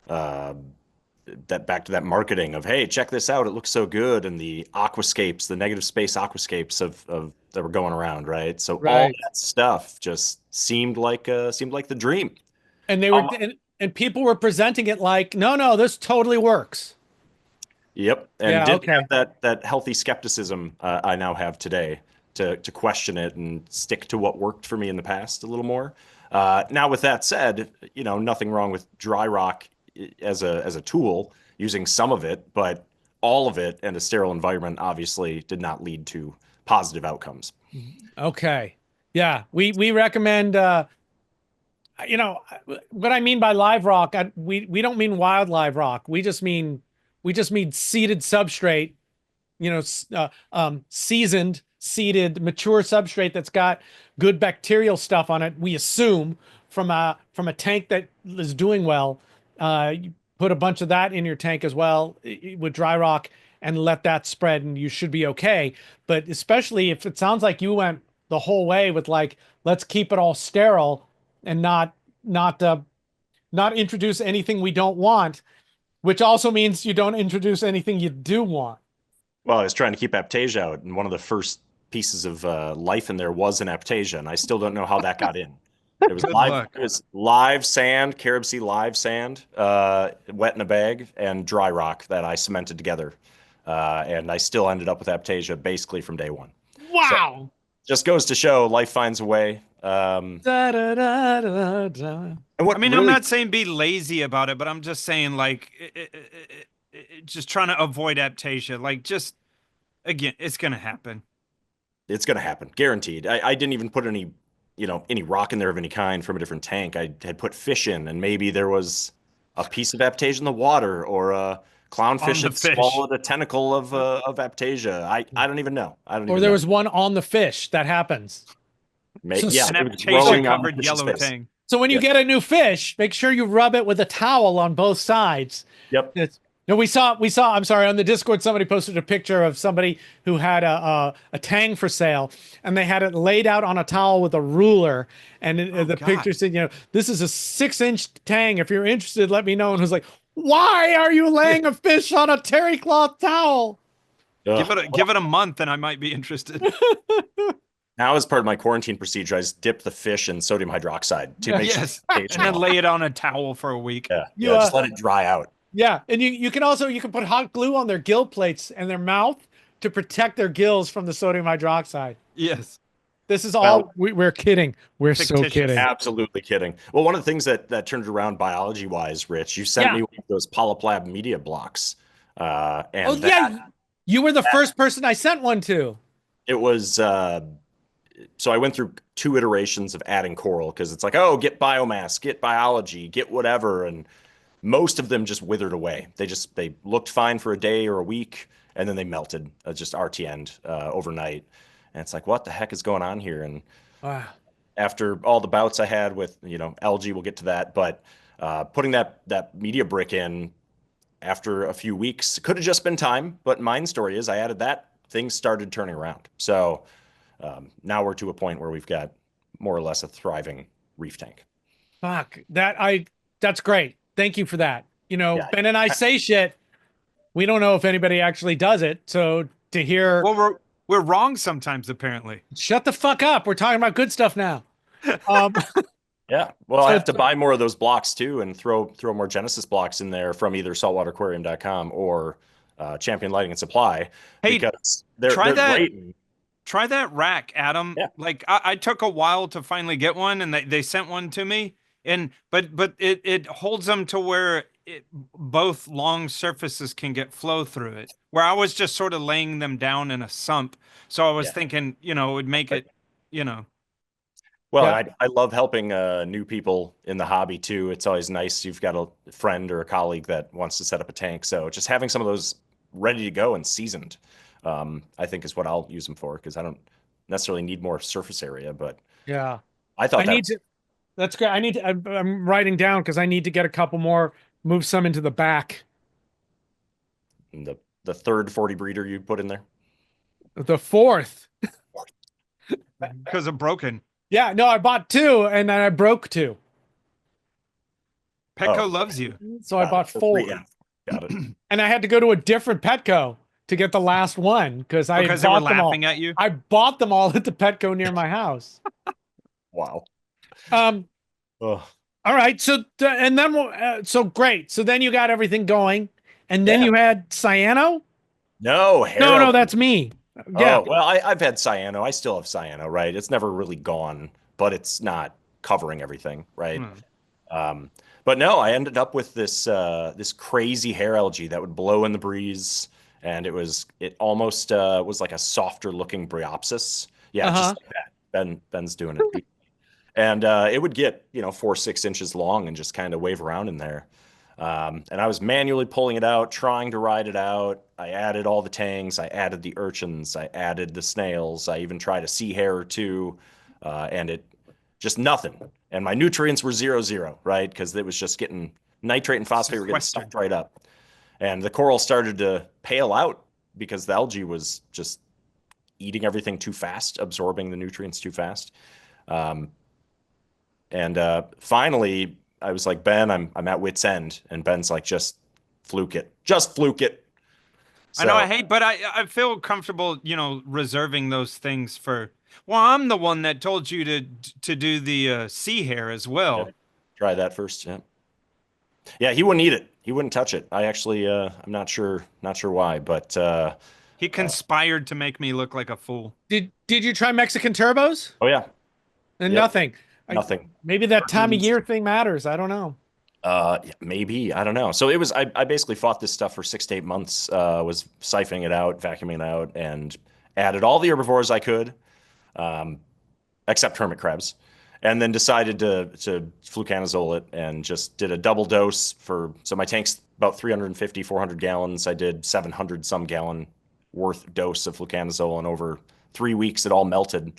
that back to that marketing of, hey, check this out, it looks so good, and the aquascapes, the negative space aquascapes of that were going around, right? So all that stuff just seemed like the dream. And they were and people were presenting it like, no, this totally works. Yep. And have that healthy skepticism I now have today to question it and stick to what worked for me in the past a little more. Now, with that said, nothing wrong with dry rock as a tool, using some of it, but all of it in a sterile environment obviously did not lead to positive outcomes. Okay. Yeah. We recommend, what I mean by live rock, we don't mean wild live rock. We just mean seeded substrate, seeded, mature substrate that's got good bacterial stuff on it. We assume from a tank that is doing well. You put a bunch of that in your tank as well with dry rock and let that spread, and you should be okay. But especially if it sounds like you went the whole way with like, let's keep it all sterile and not introduce anything we don't want, which also means you don't introduce anything you do want. Well, I was trying to keep Aptasia out, and one of the first pieces of life in there was an Aptasia, and I still don't know how that got in. It was live sand, Carib Sea live sand, wet in a bag, and dry rock that I cemented together. And I still ended up with Aptasia basically from day one. Wow. So, just goes to show life finds a way. Da, da, da, da, da. And what I mean, I'm really not saying be lazy about it, but I'm just saying like just trying to avoid aptasia. Like just again, it's gonna happen. it's going to happen, guaranteed. I didn't even put any, any rock in there of any kind from a different tank. I had put fish in, and maybe there was a piece of aptasia in the water, or a clownfish On the had fish. swallowed a tentacle of aptasia. I don't even know. I don't Or even there know. was one on the fish. That happens. So, Yeah, An it was aptasia growing on the covered fish's yellow face. tang. so when you Yeah. get a new fish, make sure you rub it with a towel on both sides. Yep. It's, no, we saw. I'm sorry, on the Discord, somebody posted a picture of somebody who had a tang for sale, and they had it laid out on a towel with a ruler, and the God. picture said, this is a 6-inch tang. If you're interested, let me know. And it was like, why are you laying a fish on a terry cloth towel? Ugh. Give it a month, and I might be interested. Now, as part of my quarantine procedure, I just dip the fish in sodium hydroxide to make Yes, sure and then lay it on a towel for a week. Yeah, You, yeah, just let it dry out. Yeah, and you can also put hot glue on their gill plates and their mouth to protect their gills from the sodium hydroxide. Yes. This is all we're kidding. We're so Fictitious. kidding. Absolutely kidding. Well, one of the things that turned it around biology-wise, Rich, you sent me one of those PolypLab media blocks. And You were the first person I sent one to. it was so I went through 2 iterations of adding coral, because it's like, oh, get biomass, get biology, get whatever, and most of them just withered away. They looked fine for a day or a week, and then they melted, just RTN'd overnight. And it's like, what the heck is going on here? And Wow. after all the bouts I had with, algae, we'll get to that, but putting that media brick in after a few weeks could have just been time. But mine story is I added that, things started turning around. So now we're to a point where we've got more or less a thriving reef tank. Fuck. That's great. Thank you for that. Yeah. Ben and I say shit. We don't know if anybody actually does it. So to hear, Well, we're wrong sometimes, apparently. shut the fuck up. We're talking about good stuff now. Yeah. Well, I have to buy more of those blocks too, and throw more Genesis blocks in there from either saltwateraquarium.com or Champion Lighting and Supply. Hey, because they're try that. great. Try that rack, Adam. Yeah. Like I took a while to finally get one, and they sent one to me. But it holds them to where both long surfaces can get flow through it. Where I was just sort of laying them down in a sump. So I was thinking, it would make it, Well, Yeah. I love helping new people in the hobby too. It's always nice. You've got a friend or a colleague that wants to set up a tank. So just having some of those ready to go and seasoned, I think is what I'll use them for, because I don't necessarily need more surface area. But yeah, I thought that's great. I'm writing down because I need to get a couple more, move some into the back. the third 40 breeder you put in there. The fourth. because of broken. Yeah, no, I bought 2 and then I broke 2. Petco loves you. So I bought 4. Yeah, got it. And I had to go to a different Petco to get the last one because Because they were laughing at you. I bought them all at the Petco near my house. Wow. Ugh. All right. So and then so great. So then you got everything going, and then you had cyano. No, No, that's me. Yeah. Oh, well, I've had cyano. I still have cyano, right? It's never really gone, but it's not covering everything, right? But no, I ended up with this this crazy hair algae that would blow in the breeze, and it almost was like a softer looking bryopsis. Yeah, just like that. Ben's doing it. And it would get 4-6 inches long and just kind of wave around in there. And I was manually pulling it out, trying to ride it out. I added all the tangs. I added the urchins. I added the snails. I even tried a sea hare or 2, and it just nothing. And my nutrients were 0-0, right? Because it was just getting nitrate and phosphate were getting sucked right up. And the coral started to pale out because the algae was just eating everything too fast, absorbing the nutrients too fast. And finally, I was like, Ben, I'm at wit's end. And Ben's like, just fluke it. Just fluke it. So, I know I hate, but I feel comfortable, reserving those things for. Well, I'm the one that told you to do the sea hare as well. Yeah, try that first. Yeah. Yeah, he wouldn't eat it. He wouldn't touch it. I actually, I'm not sure why, but he conspired to make me look like a fool. Did you try Mexican turbos? oh yeah. And Yep. nothing. Nothing. Maybe that time of year thing matters. I don't know. Yeah, maybe, I don't know. So it was, I basically fought this stuff for 6 to 8 months, was siphoning it out, vacuuming it out, and added all the herbivores I could, um, except hermit crabs, and then decided to fluconazole it and just did a double dose so my tank's about 350, 400 gallons. I did 700 some gallon worth dose of fluconazole, and over 3 weeks it all melted.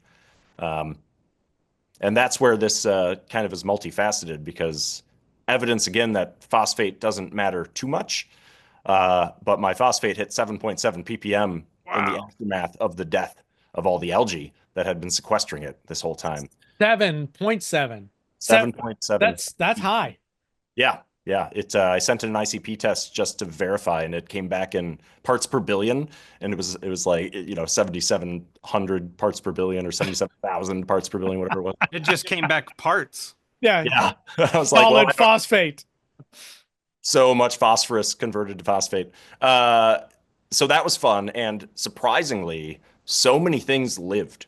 And that's where this kind of is multifaceted, because evidence again that phosphate doesn't matter too much. But my phosphate hit 7.7 ppm in the aftermath of the death of all the algae that had been sequestering it this whole time. 7.7. 7.7. That's high. Yeah, yeah. I sent in an ICP test just to verify, and it came back in parts per billion, and it was like 7,700 parts per billion or 77,000 parts per billion, whatever it was. It just came back parts. Yeah. Yeah, I was Solid like, well, phosphate. so much phosphorus converted to phosphate. So that was fun, and surprisingly, so many things lived.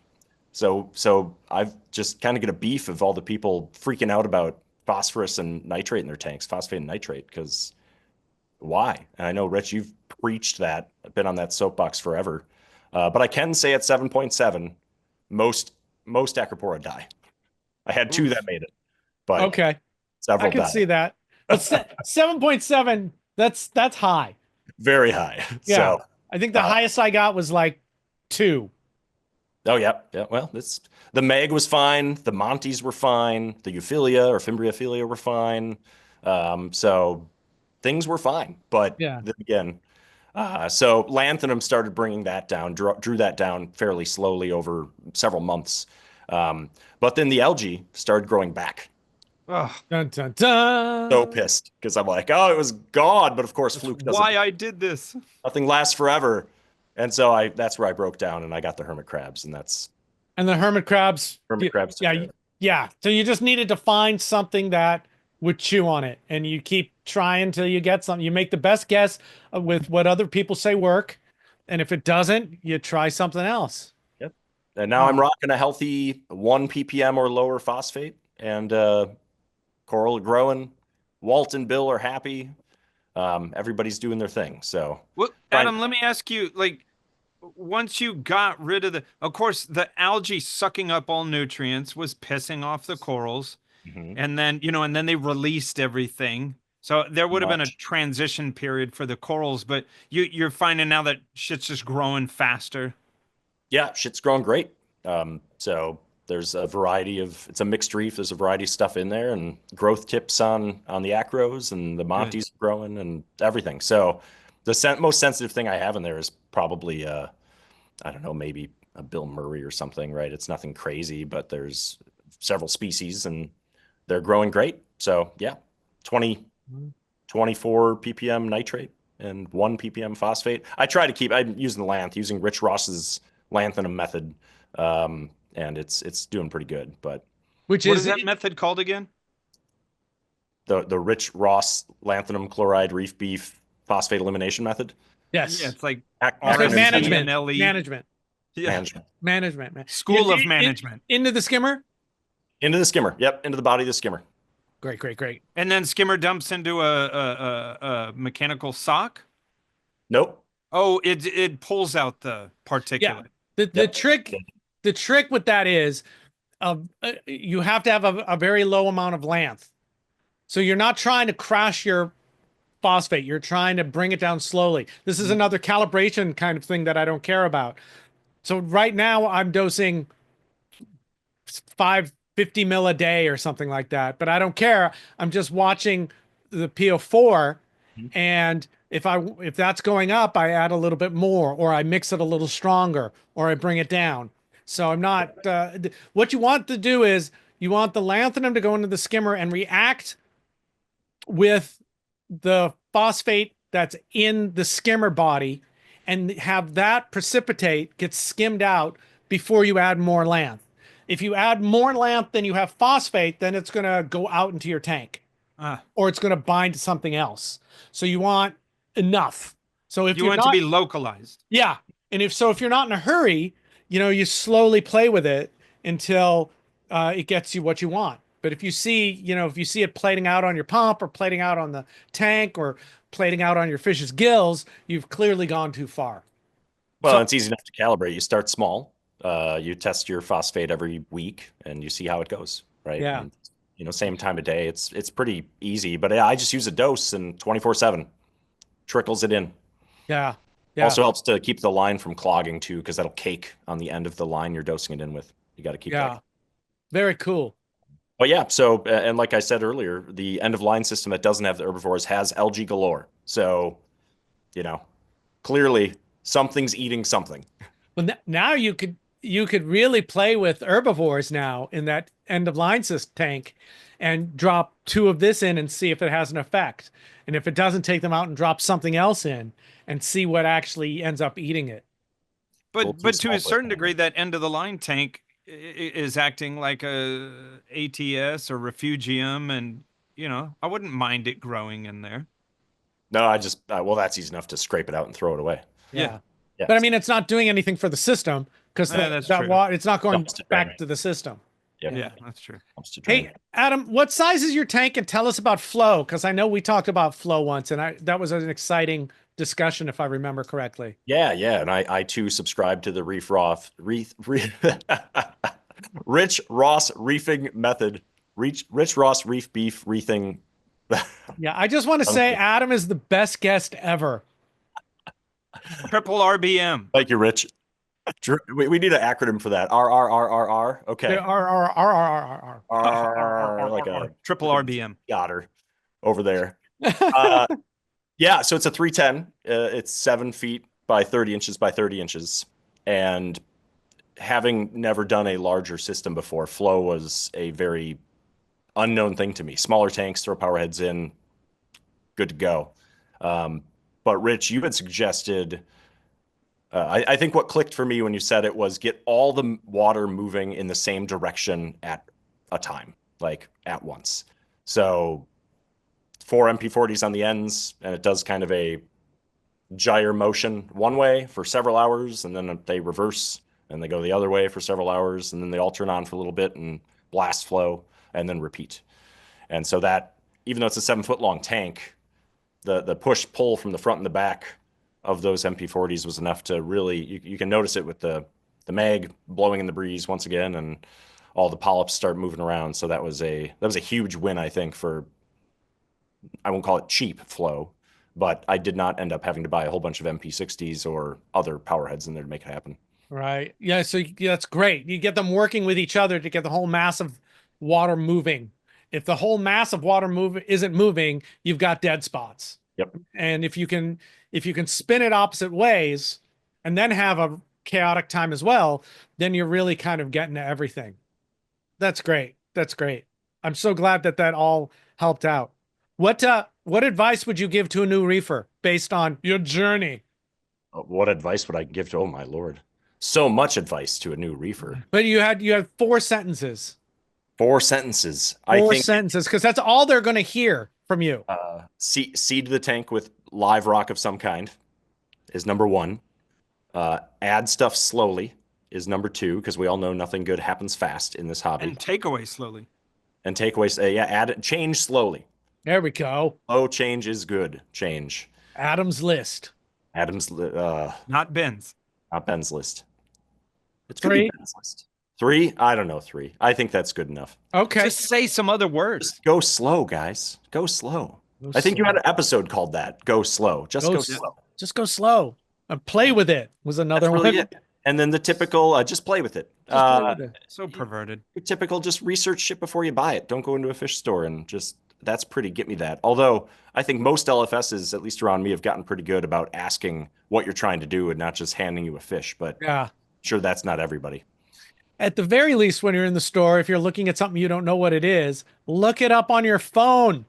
So I've just kind of get a beef of all the people freaking out about phosphorus and nitrate in their tanks, phosphate and nitrate, because why? And I know, Rich, you've preached that, been on that soapbox forever. But I can say at 7.7, most Acropora die. I had two that made it, but Okay, several I can died. see that. But 7.7, that's high. Very high. Yeah. So, I think the highest I got was like 2. oh yeah. Well, the Meg was fine. The Montes were fine. The Euphilia or Fimbriophilia were fine. So things were fine. But Yeah. then again, so lanthanum started bringing that down, drew that down fairly slowly over several months. But then the algae started growing back. Ugh. Dun, dun, dun. So pissed, because I'm like, oh, it was gone. But of course, fluke doesn't. Why I did this? Nothing lasts forever. And so that's where I broke down, and I got the hermit crabs, and And the hermit crabs. crabs. Yeah. Yeah. So you just needed to find something that would chew on it, and you keep trying until you get something. You make the best guess with what other people say work, and if it doesn't, you try something else. Yep. And now I'm rocking a healthy 1 ppm or lower phosphate, and coral are growing. Walt and Bill are happy. Everybody's doing their thing. So, Well, Adam, let me ask you, like, once you got rid of of course, the algae sucking up all nutrients was pissing off the corals. And then, and then they released everything. So there would have been a transition period for the corals, but you're finding now that shit's just growing faster. Yeah, shit's growing great. So there's a variety it's a mixed reef. There's a variety of stuff in there, and growth tips on the acros, and the Montes growing and everything. So the most sensitive thing I have in there is probably, I don't know, maybe a Bill Murray or something, right? It's nothing crazy, but there's several species, and they're growing great. So yeah, 24 ppm nitrate and 1 ppm phosphate. I'm using Rich Ross's lanthanum method, and it's doing pretty good. But what is that method called again? The Rich Ross lanthanum chloride reef beef phosphate elimination method. Yes, yeah, it's like management. Yeah. Management. School of management. Into the skimmer. Into the skimmer. Yep, into the body of the skimmer. Great. And then skimmer dumps into a mechanical sock? Nope. Oh, it pulls out the particulate. Yeah. The trick with that is you have to have a very low amount of length. So you're not trying to crash your phosphate. You're trying to bring it down slowly. This is another calibration kind of thing that I don't care about. So right now I'm dosing 550 mil a day or something like that, but I don't care. I'm just watching the PO4, and if that's going up, I add a little bit more, or I mix it a little stronger, or I bring it down. So I'm not, what you want to do is you want the lanthanum to go into the skimmer and react with the phosphate that's in the skimmer body, and have that precipitate get skimmed out before you add more length. If you add more length than you have phosphate, then it's going to go out into your tank, or it's going to bind to something else. So you want enough. So if you want it to be localized. Yeah. And if you're not in a hurry, you slowly play with it until it gets you what you want. But if you see, if you see it plating out on your pump or plating out on the tank or plating out on your fish's gills, you've clearly gone too far. Well, So- it's easy enough to calibrate. You start small. You test your phosphate every week, and you see how it goes, right? Yeah. And, same time of day. It's pretty easy. But I just use a dose and 24/7 trickles it in. Yeah. Yeah. Also helps to keep the line from clogging too, because that'll cake on the end of the line you're dosing it in with. You got to keep that. Very cool. But yeah, so and like I said earlier, the end of line system that doesn't have the herbivores has algae galore. So, clearly something's eating something. Well, now you could really play with herbivores now in that end of line system tank and drop 2 of this in and see if it has an effect. And if it doesn't, take them out and drop something else in and see what actually ends up eating it. But to a certain degree, that end of the line tank is acting like a ATS or refugium, and I wouldn't mind it growing in there. No, I just well, that's easy enough to scrape it out and throw it away. Yeah. Yeah. But I mean, it's not doing anything for the system because that's that true. water, it's not going Dumpster back drain. to the system. Yep. Yeah, that's true. Hey, Adam, what size is your tank? And tell us about flow, because I know we talked about flow once, and that was an exciting discussion, if I remember correctly. Yeah, and I too subscribe to the Rich Ross reefing method. Rich Ross reef beef reefing. Yeah, I just want to say Adam is the best guest ever. Triple RBM. Thank you, Rich. We need an acronym for that. RRRRR. Okay. R. Like a Triple RBM. otter over there. Yeah, so it's a 310. It's 7 feet by 30 inches by 30 inches. And having never done a larger system before, flow was a very unknown thing to me. Smaller tanks, throw power heads in, good to go. But Rich, you had suggested, I think what clicked for me when you said it was get all the water moving in the same direction at a time, like at once. So 4 MP40s on the ends, and it does kind of a gyre motion one way for several hours, and then they reverse and they go the other way for several hours, and then they all turn on for a little bit and blast flow and then repeat. And so that, even though it's a 7-foot long tank, the push pull from the front and the back of those MP40s was enough to really, you can notice it with the mag blowing in the breeze once again, and all the polyps start moving around. So that was a huge win, I think, for, I won't call it cheap flow, but I did not end up having to buy a whole bunch of MP60s or other power heads in there to make it happen. Right. Yeah. So that's great. You get them working with each other to get the whole mass of water moving. If the whole mass of water isn't moving, you've got dead spots. Yep. And if you can spin it opposite ways and then have a chaotic time as well, then you're really kind of getting to everything. That's great. That's great. I'm so glad that all helped out. What advice would you give to a new reefer based on your journey? What advice would I give to, oh my Lord, so much advice to a new reefer. But you had 4 sentences. 4 sentences. I think sentences, because that's all they're going to hear from you. Seed the tank with live rock of some kind is number 1. Add stuff slowly is number 2, because we all know nothing good happens fast in this hobby. And take away slowly. And take away, change slowly. There we go. Slow change is good change. Adam's list. Not Ben's. Not Ben's list. It's 3. Ben's list. 3? I don't know, 3. I think that's good enough. Okay. Just say some other words. Just go slow, guys. Go slow. I think you had an episode called that. Go slow. Just go slow. Just go slow. And play with it was another one. Really it. And then the typical, just play with it. So perverted. Typical, just research shit before you buy it. Don't go into a fish store and just, that's pretty, get me that. Although I think most LFSs, at least around me, have gotten pretty good about asking what you're trying to do and not just handing you a fish. But yeah, sure, that's not everybody. At the very least, when you're in the store, if you're looking at something you don't know what it is, look it up on your phone.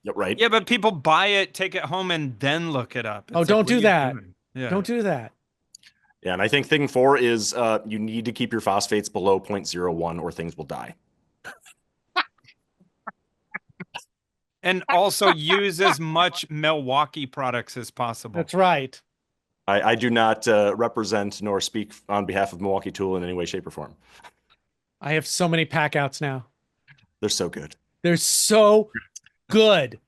Yeah, right. Yeah, but people buy it, take it home, and then look it up. It's don't do that. Yeah. Don't do that. Yeah, and I think thing 4 is you need to keep your phosphates below 0.01 or things will die. And also use as much Milwaukee products as possible. That's right. I do not represent nor speak on behalf of Milwaukee Tool in any way, shape, or form. I have so many pack outs now. They're so good. They're so good.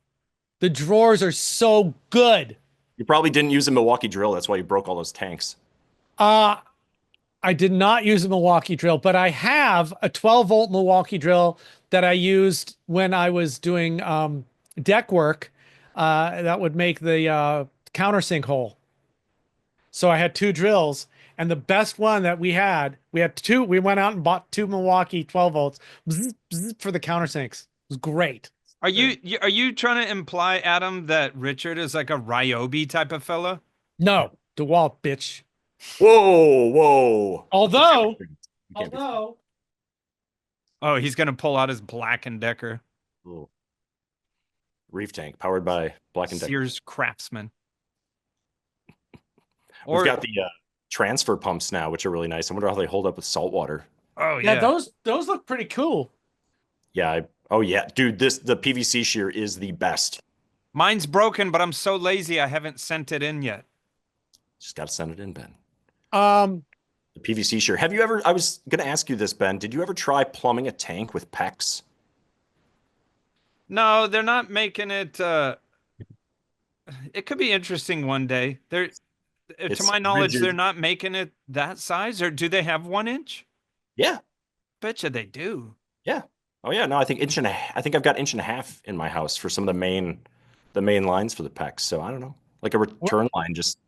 The drawers are so good. You probably didn't use a Milwaukee drill. That's why you broke all those tanks. Uh, I did not use a Milwaukee drill, but I have a 12-volt Milwaukee drill that I used when I was doing deck work that would make the countersink hole. So I had two drills, and the best one that we had two. We went out and bought two Milwaukee 12 volts for the countersinks. It was great. Are you trying to imply, Adam, that Richard is like a Ryobi type of fella? No, DeWalt, bitch. Whoa, whoa. Although, You can't be- Oh, he's gonna pull out his Black and Decker Ooh. Reef tank powered by Black and Decker. Sears Craftsman. We've got the transfer pumps now, which are really nice. I wonder how they hold up with salt water. Oh yeah, yeah, those look pretty cool. Yeah. Oh yeah, dude. The PVC shear is the best. Mine's broken, but I'm so lazy I haven't sent it in yet. Just got to send it in, Ben. The PVC shear. Have you ever? I was gonna ask you this, Ben. Did you ever try plumbing a tank with PEX? No, they're not making it. It could be interesting one day. To my knowledge, rigid. they're not making it that size, or do they have 1 inch? Yeah. Betcha they do. Yeah. Oh yeah. No, I think I think I've got 1.5 in my house for some of the main lines for the PEX. So I don't know, like a return line just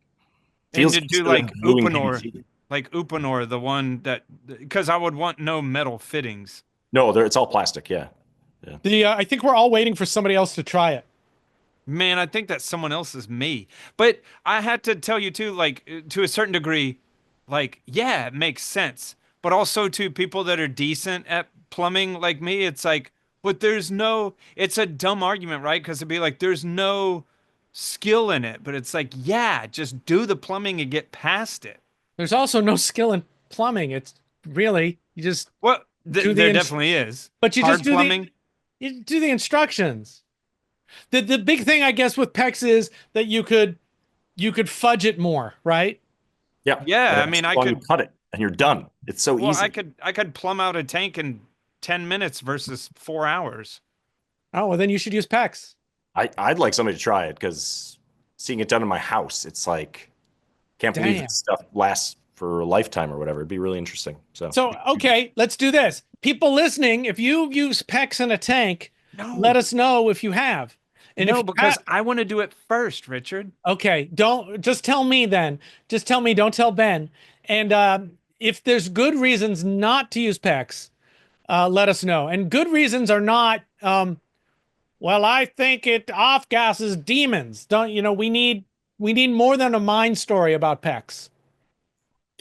feels and to do instead of like gluing Upanor, PVC. like Upanor, the one that because I would want no metal fittings. No, it's all plastic. Yeah. I think we're all waiting for somebody else to try it. Man, I think that someone else is me. But I had to tell you too, like to a certain degree, like, yeah, it makes sense. But also to people that are decent at plumbing like me, it's like, but it's a dumb argument, right? Because it'd be like, there's no skill in it. But it's like, yeah, just do the plumbing and get past it. There's also no skill in plumbing. It's really, you just Well, Do there the definitely is. but you Hard just do plumbing. you do the instructions. The big thing, I guess, with PEX is that you could fudge it more, right? Yeah. Yeah, And I mean, I as long as could- you cut it and you're done. It's so Well, easy. I could plumb out a tank in 10 minutes versus 4 hours. Oh, well, then you should use PEX. I'd like somebody to try it because seeing it done in my house, it's like can't believe Damn. this stuff lasts for a lifetime or whatever. It'd be really interesting. So, okay, let's do this. People listening, if you use PEX in a tank, let us know if you have. And No, if you because have- I want to do it first, Richard. okay, don't just tell me then. Just tell me, don't tell Ben. And if there's good reasons not to use PEX, let us know. And good reasons are not, well, I think it off gases demons. Don't you know? We need more than a mind story about PEX.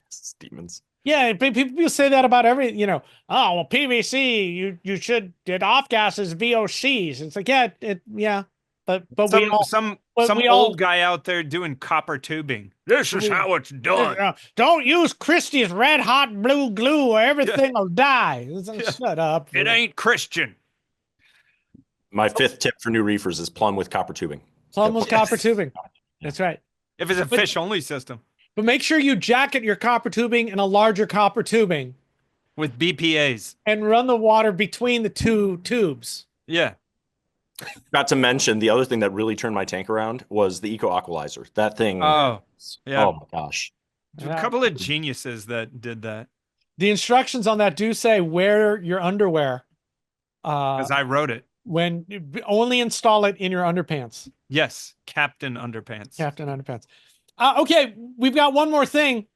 It's demons. Yeah, people say that about every, oh, well, PVC, you should, it off gases VOCs. It's like, yeah, but Some we old all- guy out there doing copper tubing. This is how it's done. don't use Christie's red hot blue glue or everything will die. Shut up. It ain't Christian. My 5th tip for new reefers is plumb with copper tubing. Plumb with copper tubing. That's right. If it's a fish only system But make sure you jacket your copper tubing in a larger copper tubing with BPAs. and run the water between the two tubes. Yeah. Not to mention the other thing that really turned my tank around was the Eco Aqualizer. That thing. Oh, yeah. Oh my gosh. A couple of geniuses that did that The instructions on that do say wear your underwear. because I wrote it. When only install it in your underpants, Yes, Captain Underpants. Captain Underpants. Okay, we've got one more thing.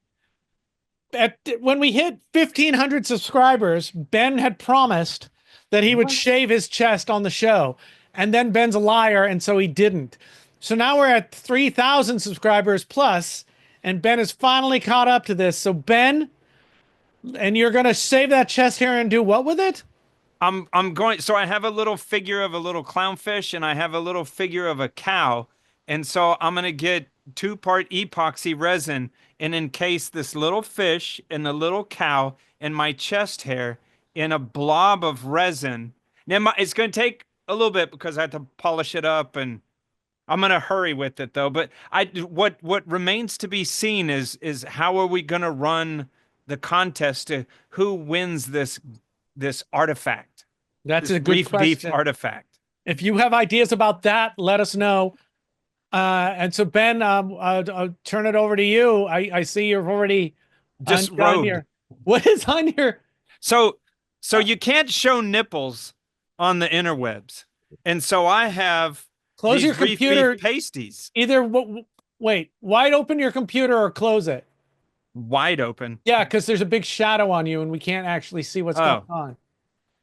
When we hit 1,500 subscribers, Ben had promised that he would shave his chest on the show, and then Ben's a liar, and so he didn't. So now we're at 3,000 subscribers plus, and Ben is finally caught up to this. So Ben, and you're gonna shave that chest hair and do what with it? I'm going. So I have a little figure of a little clownfish, and I have a little figure of a cow, and so I'm gonna get 2-part epoxy resin and encase this little fish and the little cow and my chest hair in a blob of resin. Now it's gonna take a little bit because I have to polish it up, and I'm gonna hurry with it though. But what remains to be seen is how are we gonna run the contest to who wins this this artifact. That's This a good reef question. beef artifact. If you have ideas about that, let us know. And so Ben, I'll turn it over to you. I see you've already undone Disrobed. what is on your? So you can't show nipples on the interwebs, and so I have Close these your reef computer. beef pasties Either wait, wide open your computer or close it. wide open. Yeah, because there's a big shadow on you, and we can't actually see what's going on.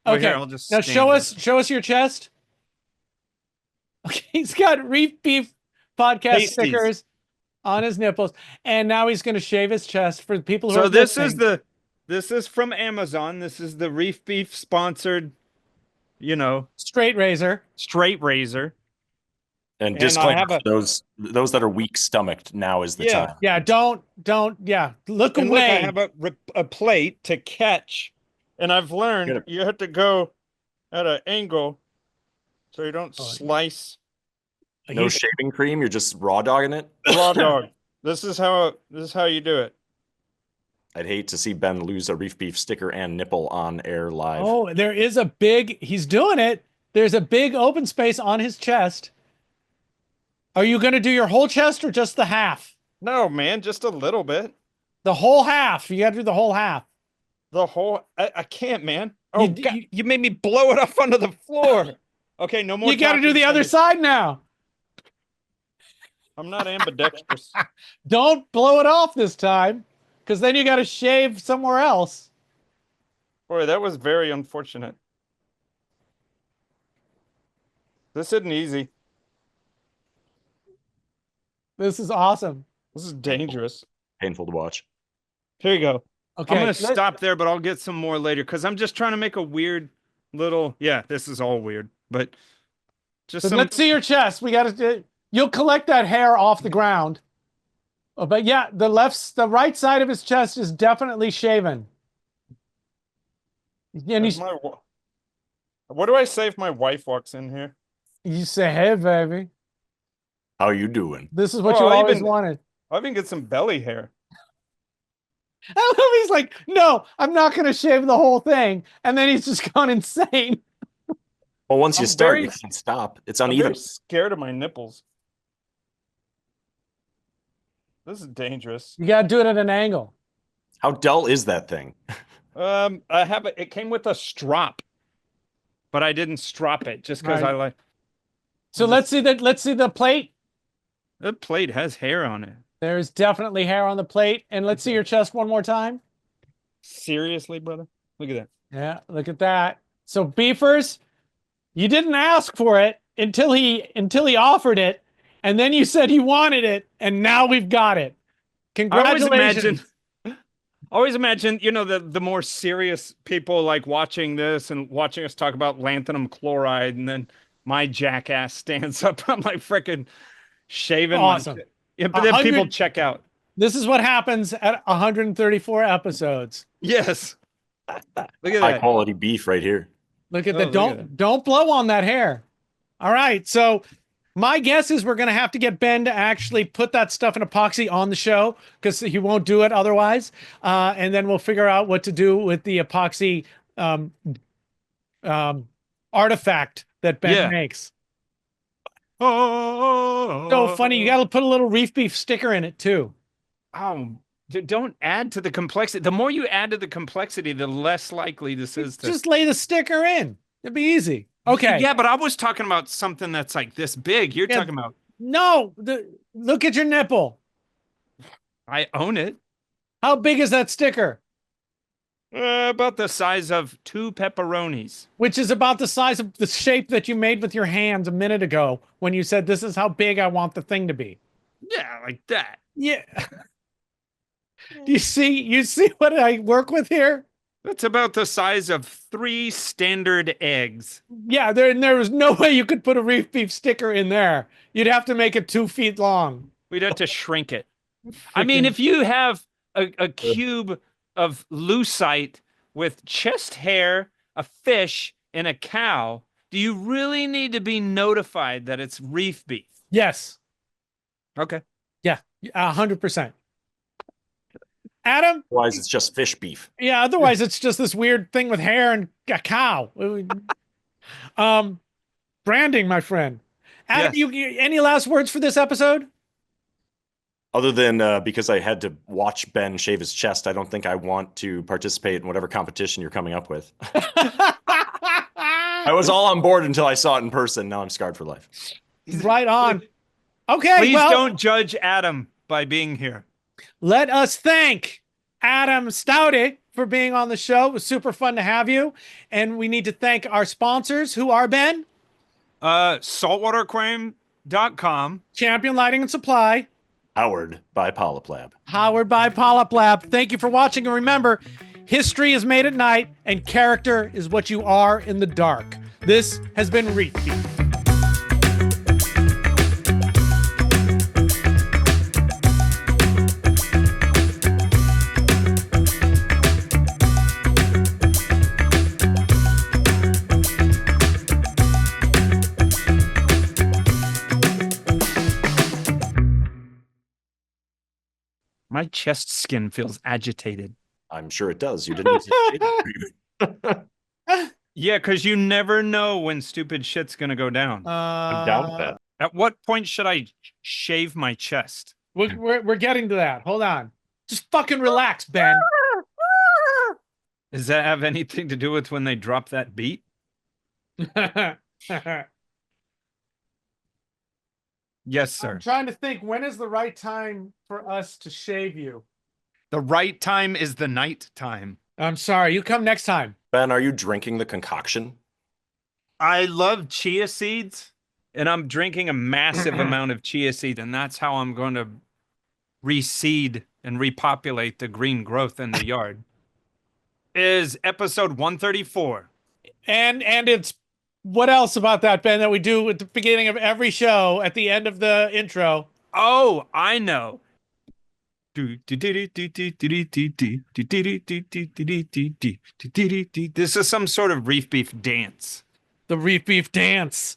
Well, Okay, here, I'll just now stand up. show us your chest. Okay, he's got Reef Beef podcast Pasties. stickers on his nipples, and now he's going to shave his chest for the people who are So this listening. this is from Amazon. This is the reef beef sponsored, Straight razor. straight razor. And I disclaimer have for those that are weak stomached, now is the time. Yeah, don't. Yeah, look And away. look, I have a plate to catch, and I've learned you have to go at an angle so you don't slice. No shaving cream, you're just raw dogging it. Raw dog. This is how you do it. I'd hate to see Ben lose a reef beef sticker and nipple on air live. Oh, there is a big. He's doing it. There's a big open space on his chest. Are you going to do your whole chest or just the half? No, man, just a little bit. The whole half. You got to do the whole half. The whole. I can't, man. Oh, God, you made me blow it up onto the floor. Okay, no more. You got to do the other side now. I'm not ambidextrous. Don't blow it off this time, because then you got to shave somewhere else. Boy, that was very unfortunate. This isn't easy. This is awesome. This is dangerous. Painful to watch. Here you go. Okay, I'm going to stop there, but I'll get some more later because I'm just trying to make a weird little. Yeah, this is all weird, but just some. Let's see your chest. We got to. You'll collect that hair off the ground. Oh, but yeah, the right side of his chest is definitely shaven. And he's, what do I say if my wife walks in here? you say, "Hey, baby, How you doing? this is what you always wanted." I even get some belly hair. I love he's like, "No, I'm not going to shave the whole thing," and then he's just gone insane. Well, once you I'm start, very- you can't stop. It's I'm uneven. very scared of my nipples. This is dangerous. You got to do it at an angle. How dull is that thing? I have it came with a strop, but I didn't strop it just because Right. I like. So let's see the plate. The plate has hair on it. There's definitely hair on the plate, and let's see your chest one more time. Seriously, brother? Look at that. Yeah, look at that. So beefers, you didn't ask for it until he offered it, and then you said you wanted it, and now we've got it. Congratulations. Always imagine, the more serious people like watching this and watching us talk about lanthanum chloride, and then my jackass stands up. I'm like freaking shaving. Awesome. Yeah, but then people check out. This is what happens at 134 episodes. Yes. Look at High that. quality beef right here. Look at Oh, that. look Don't at that. don't blow on that hair. All right. So my guess is we're going to have to get Ben to actually put that stuff in epoxy on the show because he won't do it otherwise. And then we'll figure out what to do with the epoxy artifact that Ben makes. So funny. You got to put a little reef beef sticker in it too. Oh, don't add to the complexity. The more you add to the complexity, the less likely this is to. Just lay the sticker in. It'd be easy. Okay. Yeah, but I was talking about something that's like this big. You're talking about. No, look at your nipple. I own it. How big is that sticker? About the size of 2 pepperonis. Which is about the size of the shape that you made with your hands a minute ago when you said, "This is how big I want the thing to be." Yeah, like that. Yeah. You see what I work with here? That's about the size of 3 standard eggs. Yeah, there was no way you could put a reef beef sticker in there. You'd have to make it 2 feet long. We'd have to shrink it. I mean, if you have a cube of lucite with chest hair, a fish, and a cow, do you really need to be notified that it's reef beef? Yes. Okay. Yeah, 100%. Adam? Otherwise, it's just fish beef. Yeah, otherwise it's just this weird thing with hair and a cow. Branding, my friend. Adam, Yes. you any last words for this episode? Other than because I had to watch Ben shave his chest, I don't think I want to participate in whatever competition you're coming up with. I was all on board until I saw it in person. Now I'm scarred for life. Right on. Okay, Please well, don't judge Adam by being here. let us thank Adam Staude for being on the show. It was super fun to have you. And we need to thank our sponsors, who are, Ben? Saltwateraquarium.com. Champion Lighting and Supply. Powered by PolypLab. Powered by PolypLab. Thank you for watching. And remember, history is made at night and character is what you are in the dark. This has been Reef. My chest skin feels agitated. I'm sure it does. You didn't use it. Yeah, because you never know when stupid shit's going to go down. I'm down with that. At what point should I shave my chest? We're getting to that. Hold on. Just fucking relax, Ben. Does that have anything to do with when they drop that beat? Yes, sir. I'm trying to think, when is the right time for us to shave you? The right time is the night time. I'm sorry. You come next time. Ben, are you drinking the concoction? I love chia seeds, and I'm drinking a massive amount of chia seed, and that's how I'm going to reseed and repopulate the green growth in the yard. Is episode 134. And it's what else about that, Ben, that we do at the beginning of every show at the end of the intro? Oh, I know. This is some sort of reef beef dance. The Reef Beef Dance.